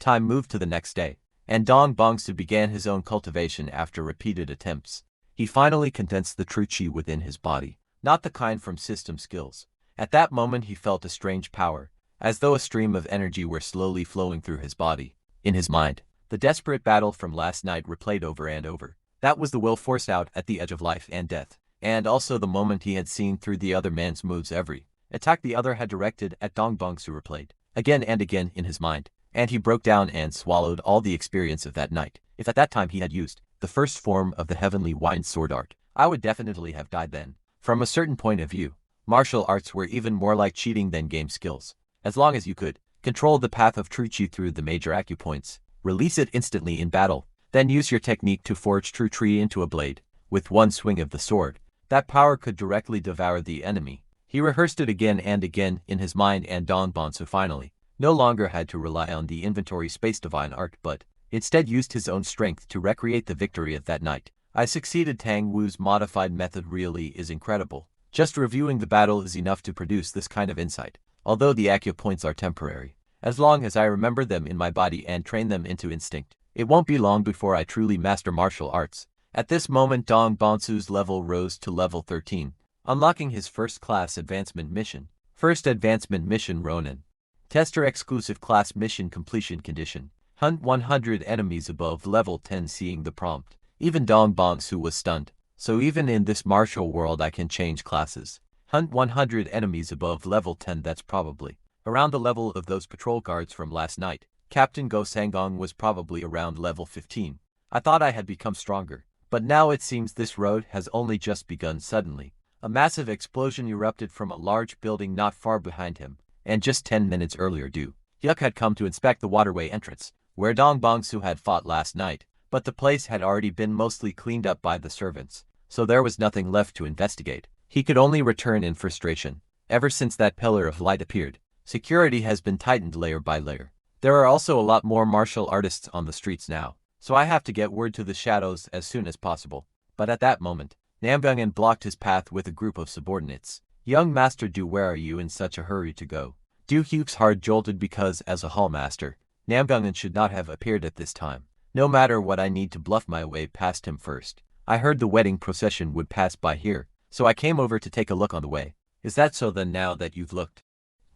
Time moved to the next day, and Dong Bongsu began his own cultivation after repeated attempts. He finally condensed the true chi within his body, not the kind from system skills. At that moment he felt a strange power, as though a stream of energy were slowly flowing through his body. In his mind, the desperate battle from last night replayed over and over. That was the will forced out at the edge of life and death, and also the moment he had seen through the other man's moves. Every attack the other had directed at Dong Bongsu replayed again and again in his mind, and he broke down and swallowed all the experience of that night. If at that time he had used the first form of the Heavenly Wind Sword Art, I would definitely have died then. From a certain point of view, martial arts were even more like cheating than game skills. As long as you could control the path of true chi through the major acupoints, release it instantly in battle, then use your technique to forge true chi into a blade. with one swing of the sword. That power could directly devour the enemy. He rehearsed it again and again in his mind, and Dongbonsu finally no longer had to rely on the inventory space divine art, but instead used his own strength to recreate the victory of that night. I succeeded. Tang Wu's modified method really is incredible. Just reviewing the battle is enough to produce this kind of insight, although the acupoints are temporary. As long as I remember them in my body and train them into instinct, it won't be long before I truly master martial arts. At this moment Dongbonsu's level rose to level 13, unlocking his first-class advancement mission. First advancement mission Ronin. Tester exclusive class mission completion condition. Hunt 100 enemies above level 10. Seeing the prompt, even Dongbonsu was stunned. So even in this martial world I can change classes. Hunt 100 enemies above level 10, that's probably around the level of those patrol guards from last night. Captain Go Sangong was probably around level 15. I thought I had become stronger, but now it seems this road has only just begun. Suddenly, a massive explosion erupted from a large building not far behind him, and just 10 minutes earlier Du Hyuk had come to inspect the waterway entrance, where Dongbonsu had fought last night, but the place had already been mostly cleaned up by the servants, so there was nothing left to investigate. He could only return in frustration. Ever since that pillar of light appeared, security has been tightened layer by layer. There are also a lot more martial artists on the streets now, so I have to get word to the shadows as soon as possible. But at that moment, Nambyungen blocked his path with a group of subordinates. Young Master Du, where are you in such a hurry to go? Du Hyuk's heart jolted because, as a hall master, Nambyungen should not have appeared at this time. No matter what, I need to bluff my way past him first. I heard the wedding procession would pass by here, so I came over to take a look on the way. Is that so then? Now that you've looked,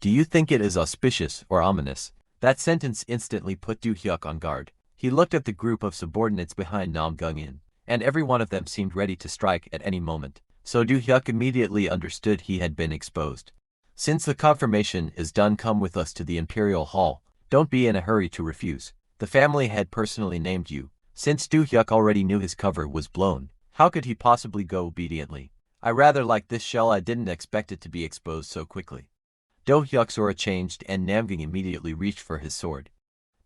do you think it is auspicious or ominous? That sentence instantly put Du Hyuk on guard. He looked at the group of subordinates behind Nambyungen, and every one of them seemed ready to strike at any moment. So Du Hyuk immediately understood he had been exposed. Since the confirmation is done, come with us to the Imperial Hall. Don't be in a hurry to refuse. The family had personally named you. Since Du Hyuk already knew his cover was blown, how could he possibly go obediently? I rather like this shell. I didn't expect it to be exposed so quickly. Do Hyuk's aura changed and Namgyung immediately reached for his sword.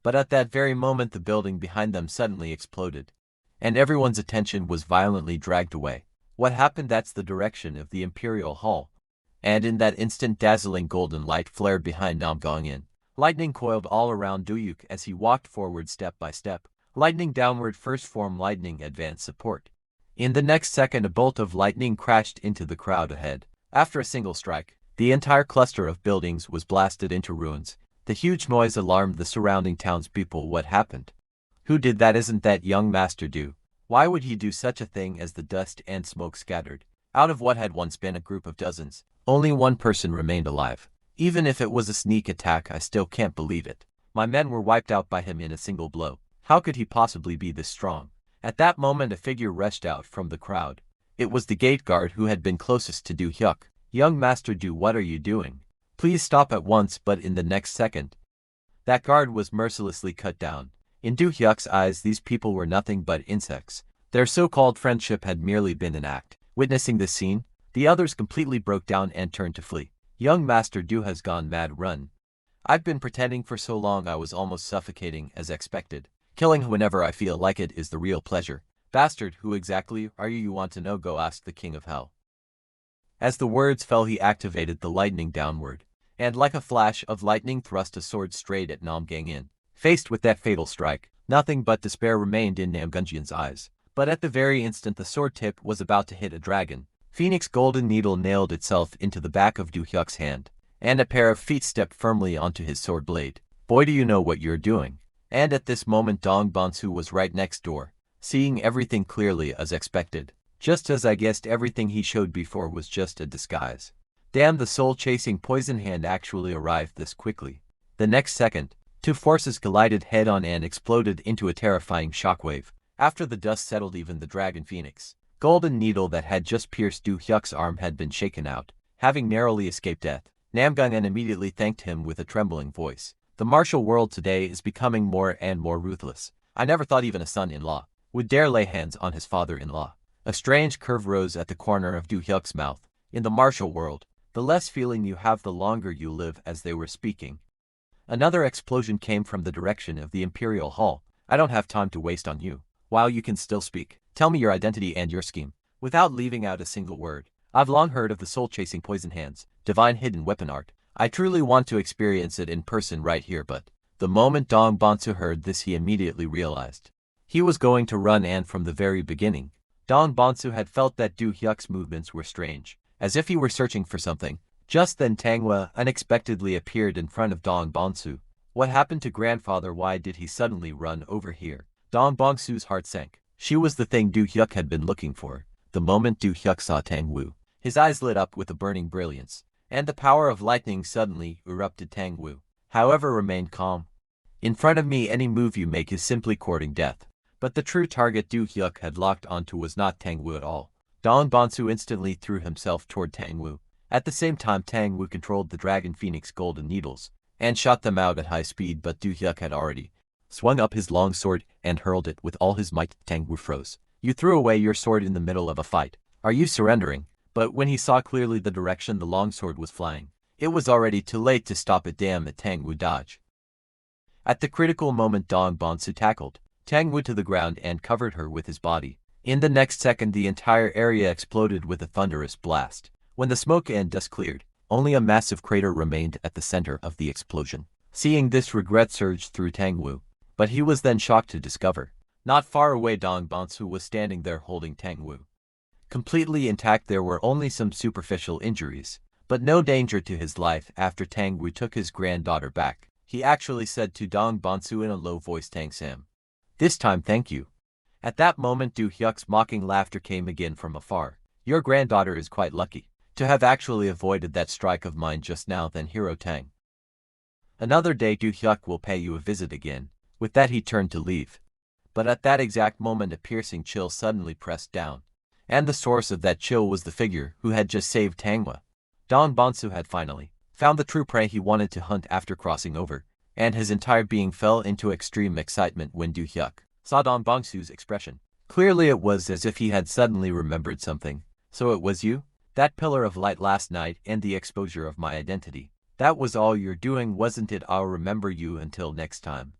But at that very moment the building behind them suddenly exploded, and everyone's attention was violently dragged away. What happened? That's the direction of the Imperial Hall. And in that instant dazzling golden light flared behind Namgyungen. Lightning coiled all around Du Hyuk as he walked forward step by step. Lightning downward, first form lightning, advanced support. In the next second a bolt of lightning crashed into the crowd ahead. After a single strike, the entire cluster of buildings was blasted into ruins. The huge noise alarmed the surrounding townspeople. What happened? Who did that? Isn't that young Master Du? Why would he do such a thing? As the dust and smoke scattered, out of what had once been a group of dozens, only one person remained alive. Even if it was a sneak attack, I still can't believe it. My men were wiped out by him in a single blow. How could he possibly be this strong? At that moment a figure rushed out from the crowd. It was the gate guard who had been closest to Du Hyuk. Young Master Du, what are you doing? Please stop at once. But in the next second, that guard was mercilessly cut down. In Du Hyuk's eyes these people were nothing but insects. Their so-called friendship had merely been an act. Witnessing this scene, the others completely broke down and turned to flee. Young Master Du has gone mad. Run. I've been pretending for so long I was almost suffocating as expected. Killing whenever I feel like it is the real pleasure. Bastard, who exactly are you want to know? Go ask the King of Hell. As the words fell he activated the lightning downward, and like a flash of lightning thrust a sword straight at Namgyungen. Faced with that fatal strike, nothing but despair remained in Namgyungen's eyes. But at the very instant the sword tip was about to hit a dragon, Phoenix golden needle nailed itself into the back of Du Hyuk's hand, and a pair of feet stepped firmly onto his sword blade. Boy, do you know what you're doing. And at this moment Dongbonsu was right next door, seeing everything clearly as expected. Just as I guessed, everything he showed before was just a disguise. Damn, the soul-chasing poison hand actually arrived this quickly. The next second, two forces collided head-on and exploded into a terrifying shockwave. After the dust settled, even the dragon Phoenix golden needle that had just pierced Du Hyuk's arm had been shaken out, having narrowly escaped death. Namgyungen immediately thanked him with a trembling voice. The martial world today is becoming more and more ruthless. I never thought even a son-in-law would dare lay hands on his father-in-law. A strange curve rose at the corner of Du Hyuk's mouth. In the martial world, the less feeling you have, the longer you live. As they were speaking, another explosion came from the direction of the Imperial Hall. I don't have time to waste on you. While you can still speak, tell me your identity and your scheme, without leaving out a single word. I've long heard of the soul-chasing poison hands, divine hidden weapon art. I truly want to experience it in person right here, but the moment Dong Bonsu heard this, he immediately realized he was going to run, and from the very beginning, Dong Bonsu had felt that Du Hyuk's movements were strange, as if he were searching for something. Just then Manhwa unexpectedly appeared in front of Dong Bonsu. What happened to grandfather? Why did he suddenly run over here? Dong Bonsu's heart sank. She was the thing Du Hyuk had been looking for. The moment Du Hyuk saw Manhwa, his eyes lit up with a burning brilliance, and the power of lightning suddenly erupted. Manhwa, however, remained calm. In front of me, any move you make is simply courting death. But the true target Du Hyuk had locked onto was not Manhwa at all. Dong Bonsu instantly threw himself toward Manhwa. At the same time, Manhwa controlled the Dragon Phoenix golden needles and shot them out at high speed, but Du Hyuk had already swung up his long sword and hurled it with all his might. Manhwa froze. You threw away your sword in the middle of a fight. Are you surrendering? But when he saw clearly the direction the longsword was flying, it was already too late to stop it. Damn it, Manhwa dodged. At the critical moment, Dong Bonsu tackled Manhwa to the ground and covered her with his body. In the next second, the entire area exploded with a thunderous blast. When the smoke and dust cleared, only a massive crater remained at the center of the explosion. Seeing this, regret surged through Manhwa, but he was then shocked to discover not far away Dong Bonsu was standing there holding Manhwa completely intact. There were only some superficial injuries, but no danger to his life. After Manhwa took his granddaughter back, he actually said to Dong Bonsu in a low voice, "Thanks, Sam. This time, thank you." At that moment, Du Hyuk's mocking laughter came again from afar. Your granddaughter is quite lucky to have actually avoided that strike of mine just now, then Hero Tang. Another day Du Hyuk will pay you a visit again. With that, he turned to leave. But at that exact moment, a piercing chill suddenly pressed down, and the source of that chill was the figure who had just saved Manhwa. Dong Bonsu had finally found the true prey he wanted to hunt after crossing over, and his entire being fell into extreme excitement when Du Hyuk saw Dong Bonsu's expression. Clearly it was as if he had suddenly remembered something. So it was you? That pillar of light last night and the exposure of my identity. That was all you're doing, wasn't it? I'll remember you until next time.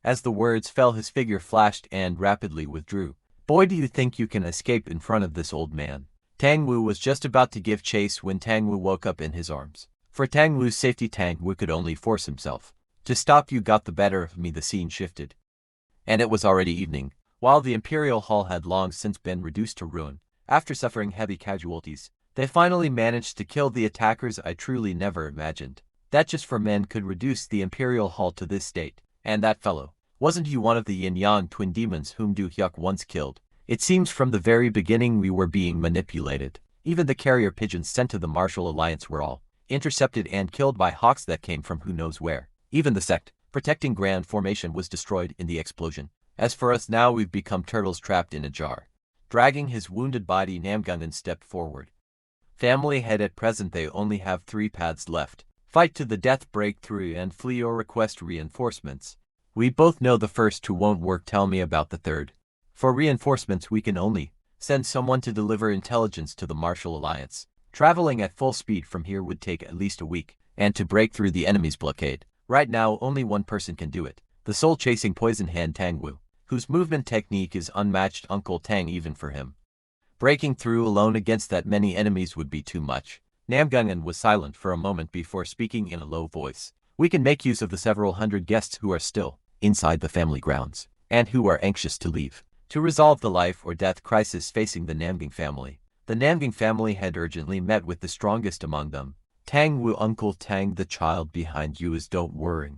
As the words fell, his figure flashed and rapidly withdrew. Boy, do you think you can escape in front of this old man? Manhwa was just about to give chase when Manhwa woke up in his arms. For Manhwa's safety, Manhwa could only force himself to stop. You got the better of me. The scene shifted, and it was already evening. While the Imperial Hall had long since been reduced to ruin, after suffering heavy casualties, they finally managed to kill the attackers. I truly never imagined that just 4 men could reduce the Imperial Hall to this state. And that fellow, wasn't he one of the yin-yang twin demons whom Du Hyuk once killed? It seems from the very beginning we were being manipulated. Even the carrier pigeons sent to the Martial Alliance were all intercepted and killed by hawks that came from who knows where. Even the sect protecting Grand Formation was destroyed in the explosion. As for us now, we've become turtles trapped in a jar. Dragging his wounded body, Namgungan stepped forward. Family head, at present they only have 3 paths left. Fight to the death, break through, and flee, or request reinforcements. We both know the first 2 won't work. Tell me about the third. For reinforcements, we can only send someone to deliver intelligence to the Martial Alliance. Traveling at full speed from here would take at least a week, and to break through the enemy's blockade, right now only one person can do it. The soul-chasing poison hand Manhwa, whose movement technique is unmatched. Uncle Tang, even for him, breaking through alone against that many enemies would be too much. Namgungan was silent for a moment before speaking in a low voice. We can make use of the several hundred guests who are still inside the family grounds, and who are anxious to leave, to resolve the life or death crisis facing the Namgang family. The Namgang family had urgently met with the strongest among them. Manhwa, Uncle Tang, the child behind you is don't worry.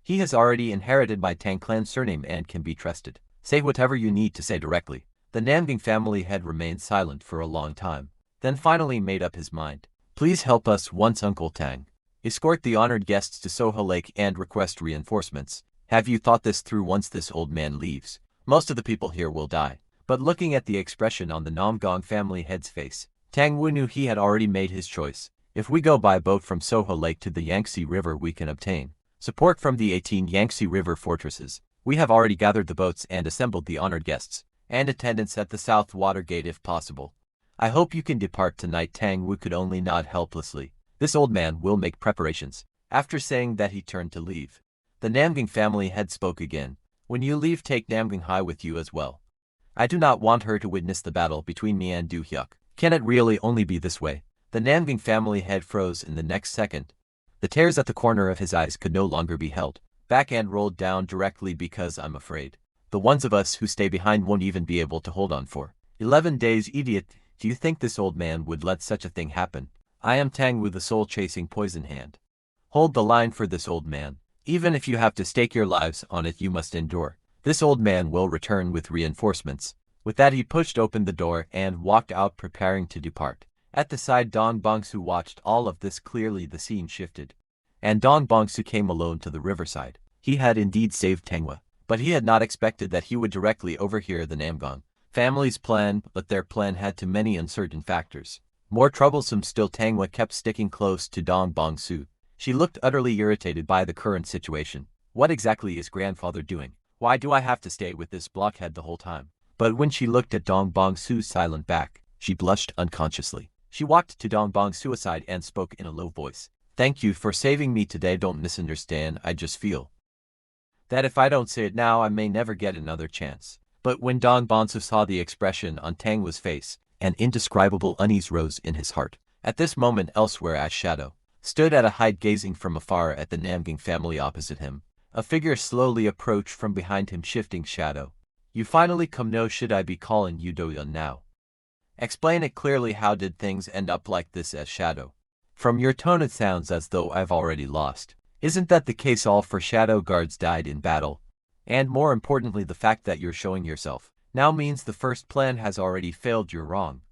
He has already inherited my Tang clan surname and can be trusted. Say whatever you need to say directly. The Namgang family had remained silent for a long time, then finally made up his mind. Please help us once, Uncle Tang. Escort the honored guests to Soho Lake and request reinforcements. Have you thought this through? Once this old man leaves, most of the people here will die. But looking at the expression on the Namgang family head's face, Manhwa knew he had already made his choice. If we go by boat from Soho Lake to the Yangtze River, we can obtain support from the 18 Yangtze River fortresses. We have already gathered the boats and assembled the honored guests and attendants at the South Water Gate if possible. I hope you can depart tonight. Manhwa could only nod helplessly. This old man will make preparations. After saying that, he turned to leave. The Namgang family head spoke again. When you leave, take Namgang Hai with you as well. I do not want her to witness the battle between me and Du Hyuk. Can it really only be this way? The Namgang family head froze in the next second. The tears at the corner of his eyes could no longer be held back and rolled down directly because I'm afraid the ones of us who stay behind won't even be able to hold on for 11 days. Idiot, do you think this old man would let such a thing happen? I am Tang with the soul-chasing poison hand. Hold the line for this old man. Even if you have to stake your lives on it, you must endure. This old man will return with reinforcements. With that, he pushed open the door and walked out, preparing to depart. At the side, Dong Bongsu watched all of this. Clearly the scene shifted, and Dong Bongsu came alone to the riverside. He had indeed saved Manhwa, but he had not expected that he would directly overhear the Namgang family's plan, but their plan had too many uncertain factors. More troublesome still, Manhwa kept sticking close to Dong Bongsu. She looked utterly irritated by the current situation. What exactly is grandfather doing? Why do I have to stay with this blockhead the whole time? But when she looked at Dong Bongsu's silent back, she blushed unconsciously. She walked to Dong Bongsu's side and spoke in a low voice. Thank you for saving me today. Don't misunderstand, I just feel that if I don't say it now, I may never get another chance. But when Dong Bongsu saw the expression on Tangwa's face, an indescribable unease rose in his heart. At this moment, elsewhere, as Shadow stood at a height gazing from afar at the Namgang family opposite him. A figure slowly approached from behind him. Shifting Shadow. You finally come. No, should I be calling you Doyun now? Explain it clearly. How did things end up like this? As Shadow. From your tone it sounds as though I've already lost. Isn't that the case? All four Shadow guards died in battle. And more importantly, the fact that you're showing yourself now means the first plan has already failed. You're wrong.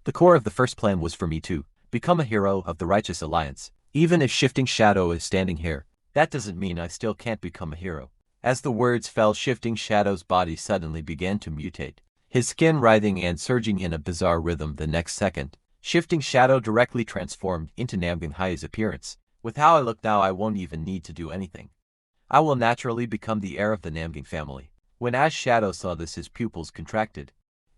The core of the first plan was for me to become a hero of the Righteous Alliance. Even if Shifting Shadow is standing here, that doesn't mean I still can't become a hero. As the words fell, Shifting Shadow's body suddenly began to mutate, his skin writhing and surging in a bizarre rhythm. The next second, Shifting Shadow directly transformed into Namgang Hai's appearance. With how I look now, I won't even need to do anything. I will naturally become the heir of the Namgang family. When As Shadow saw this, his pupils contracted.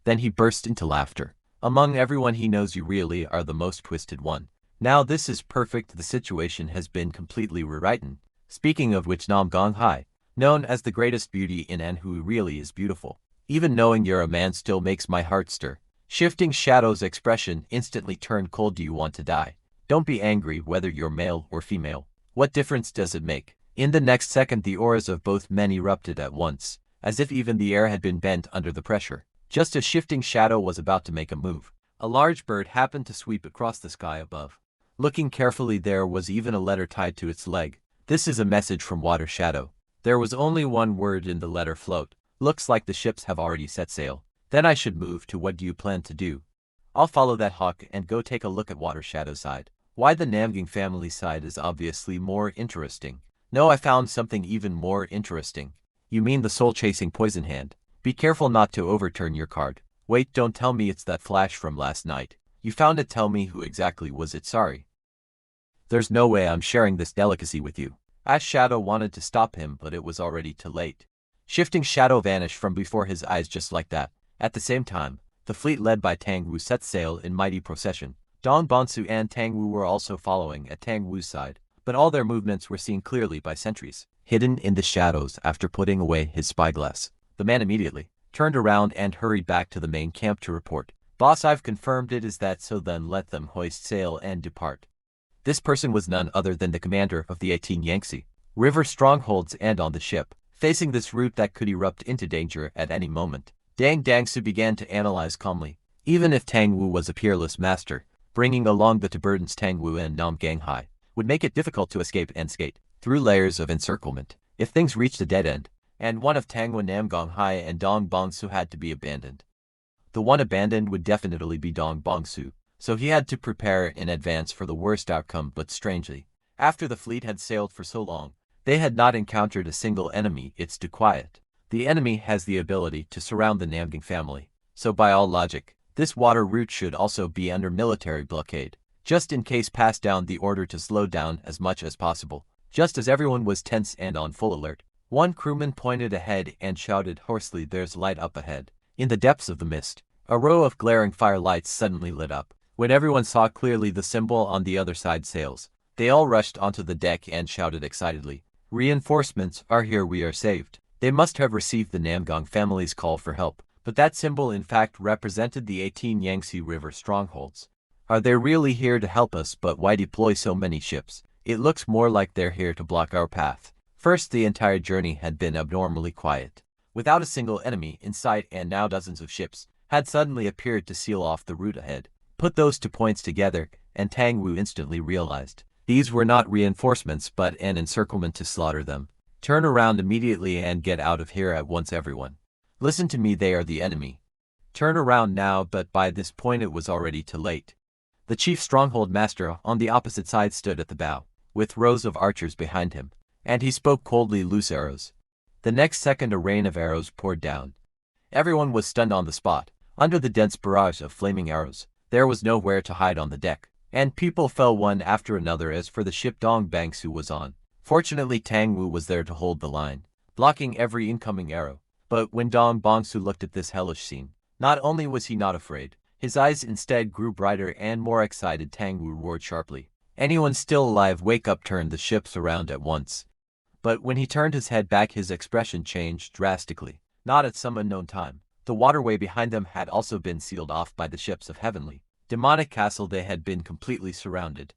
Then he burst into laughter. Among everyone he knows, you really are the most twisted one. Now this is perfect. The situation has been completely rewritten. Speaking of which, Namgang Hai, known as the greatest beauty in Anhu, really is beautiful. Even knowing you're a man still makes my heart stir. Shifting Shadow's expression instantly turned cold. Do you want to die? Don't be angry whether you're male or female. What difference does it make? In the next second, the auras of both men erupted at once, as if even the air had been bent under the pressure. Just as Shifting Shadow was about to make a move, a large bird happened to sweep across the sky above. Looking carefully, there was even a letter tied to its leg. This is a message from Water Shadow. There was only one word in the letter: float. Looks like the ships have already set sail. Then I should move to. What do you plan to do? I'll follow that hawk and go take a look at Water Shadow's side. Why the Namgang family side is obviously more interesting. No, I found something even more interesting. You mean the soul-chasing poison hand? Be careful not to overturn your card. Wait, don't tell me it's that flash from last night. You found it. Tell me, who exactly was it? Sorry. There's no way I'm sharing this delicacy with you. As Shadow wanted to stop him, but it was already too late. Shifting Shadow vanished from before his eyes just like that. At the same time, the fleet led by Tang Wu set sail in mighty procession. Dong Bongsu and Tang Wu were also following at Tang Wu's side, but all their movements were seen clearly by sentries hidden in the shadows. After putting away his spyglass, the man immediately turned around and hurried back to the main camp to report. Boss, I've confirmed it is that, so then let them hoist sail and depart. This person was none other than the commander of the 18 Yangtze River strongholds, and on the ship, facing this route that could erupt into danger at any moment, Dang Dangsu began to analyze calmly. Even if Tang Wu was a peerless master, bringing along the two burdens, Tang Wu and Namgang Hai, would make it difficult to escape and skate through layers of encirclement. If things reached a dead end, and one of Tangwa, Namgang Hai, and Dong Bongsu had to be abandoned, the one abandoned would definitely be Dong Bongsu, so he had to prepare in advance for the worst outcome. But strangely, after the fleet had sailed for so long, they had not encountered a single enemy. It's too quiet. The enemy has the ability to surround the Namgang family, so by all logic, this water route should also be under military blockade. Just in case, passed down the order to slow down as much as possible. Just as everyone was tense and on full alert, one crewman pointed ahead and shouted hoarsely, "There's light up ahead." In the depths of the mist, a row of glaring firelights suddenly lit up. When everyone saw clearly the symbol on the other side sails, they all rushed onto the deck and shouted excitedly, "Reinforcements are here, we are saved." They must have received the Namgang family's call for help, but that symbol in fact represented the 18 Yangtze River strongholds. Are they really here to help us, but why deploy so many ships? It looks more like they're here to block our path. First, the entire journey had been abnormally quiet, without a single enemy in sight, and now dozens of ships had suddenly appeared to seal off the route ahead. Put those 2 points together, and Tang Wu instantly realized these were not reinforcements but an encirclement to slaughter them. Turn around immediately and get out of here at once, everyone. Listen to me, they are the enemy. Turn around now, but by this point it was already too late. The chief stronghold master on the opposite side stood at the bow, with rows of archers behind him, and he spoke coldly. Loose arrows. The next second a rain of arrows poured down. Everyone was stunned on the spot. Under the dense barrage of flaming arrows, there was nowhere to hide on the deck, and people fell one after another. As for the ship Dong Bangsu was on, fortunately Tang Wu was there to hold the line, blocking every incoming arrow. But when Dong Bangsu looked at this hellish scene, not only was he not afraid, his eyes instead grew brighter and more excited. Tang Wu roared sharply, "Anyone still alive, wake up, turn the ships around at once." But when he turned his head back, his expression changed drastically. Not at some unknown time, the waterway behind them had also been sealed off by the ships of heavenly, demonic castle. They had been completely surrounded.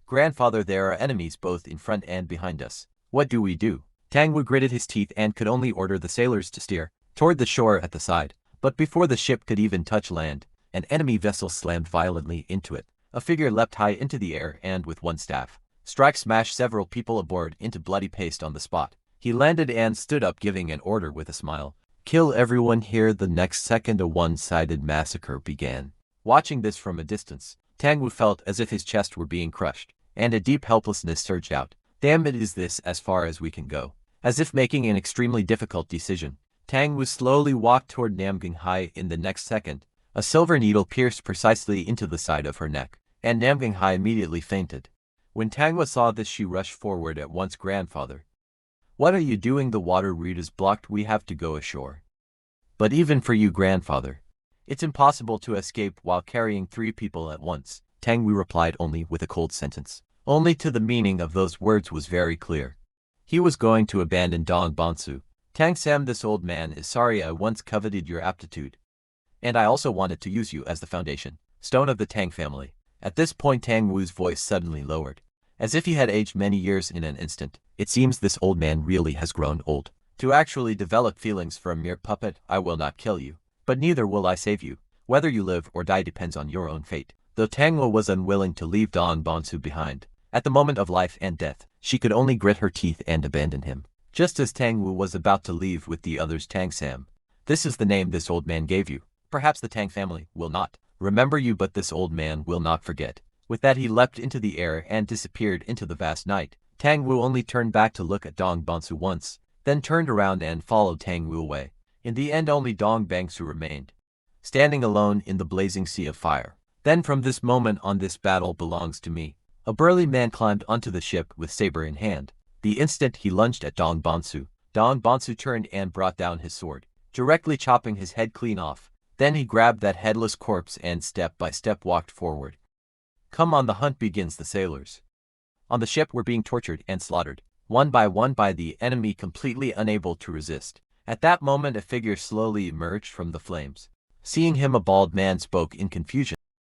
"Grandfather, there are enemies both in front and behind us. What do we do?" Tang Wu gritted his teeth and could only order the sailors to steer toward the shore at the side. But before the ship could even touch land, an enemy vessel slammed violently into it. A figure leapt high into the air and with one staff strike smashed several people aboard into bloody paste on the spot. He landed and stood up, giving an order with a smile. "Kill everyone here." The next second a one-sided massacre began. Watching this from a distance, Tang Wu felt as if his chest were being crushed, and a deep helplessness surged out. Damn it, is this as far as we can go? As if making an extremely difficult decision, Tang Wu slowly walked toward Namgang. In the next second, a silver needle pierced precisely into the side of her neck, and Namgang immediately fainted. When Tang Wu saw this, she rushed forward at once. "Grandfather, what are you doing? The water route is blocked. We have to go ashore." "But even for you, grandfather, it's impossible to escape while carrying 3 people at once," Tang Wu replied, only with a cold sentence. Only to the meaning of those words was very clear. He was going to abandon Dong Bangsu. "Tang Sam, this old man is sorry. I once coveted your aptitude, and I also wanted to use you as the foundation stone of the Tang family." At this point Tang Wu's voice suddenly lowered, as if he had aged many years in an instant. "It seems this old man really has grown old to actually develop feelings for a mere puppet. I will not kill you, but neither will I save you. Whether you live or die depends on your own fate." Though Tang Wu was unwilling to leave Dong Bangsu behind, at the moment of life and death, she could only grit her teeth and abandon him. Just as Tang Wu was about to leave with the others, "Tang Sam, this is the name this old man gave you. Perhaps the Tang family will not remember you, but this old man will not forget." With that he leapt into the air and disappeared into the vast night. Tang Wu only turned back to look at Dong Bangsu once, then turned around and followed Tang Wu away. In the end only Dong Bangsu remained, standing alone in the blazing sea of fire. "Then from this moment on this battle belongs to me." A burly man climbed onto the ship with saber in hand. The instant he lunged at Dong Bangsu turned and brought down his sword, directly chopping his head clean off. Then he grabbed that headless corpse and step by step walked forward. "Come on, the hunt begins." The sailors on the ship were being tortured and slaughtered, one by the enemy, completely unable to resist. At that moment a figure slowly emerged from the flames. Seeing him, a bald man spoke in confusion.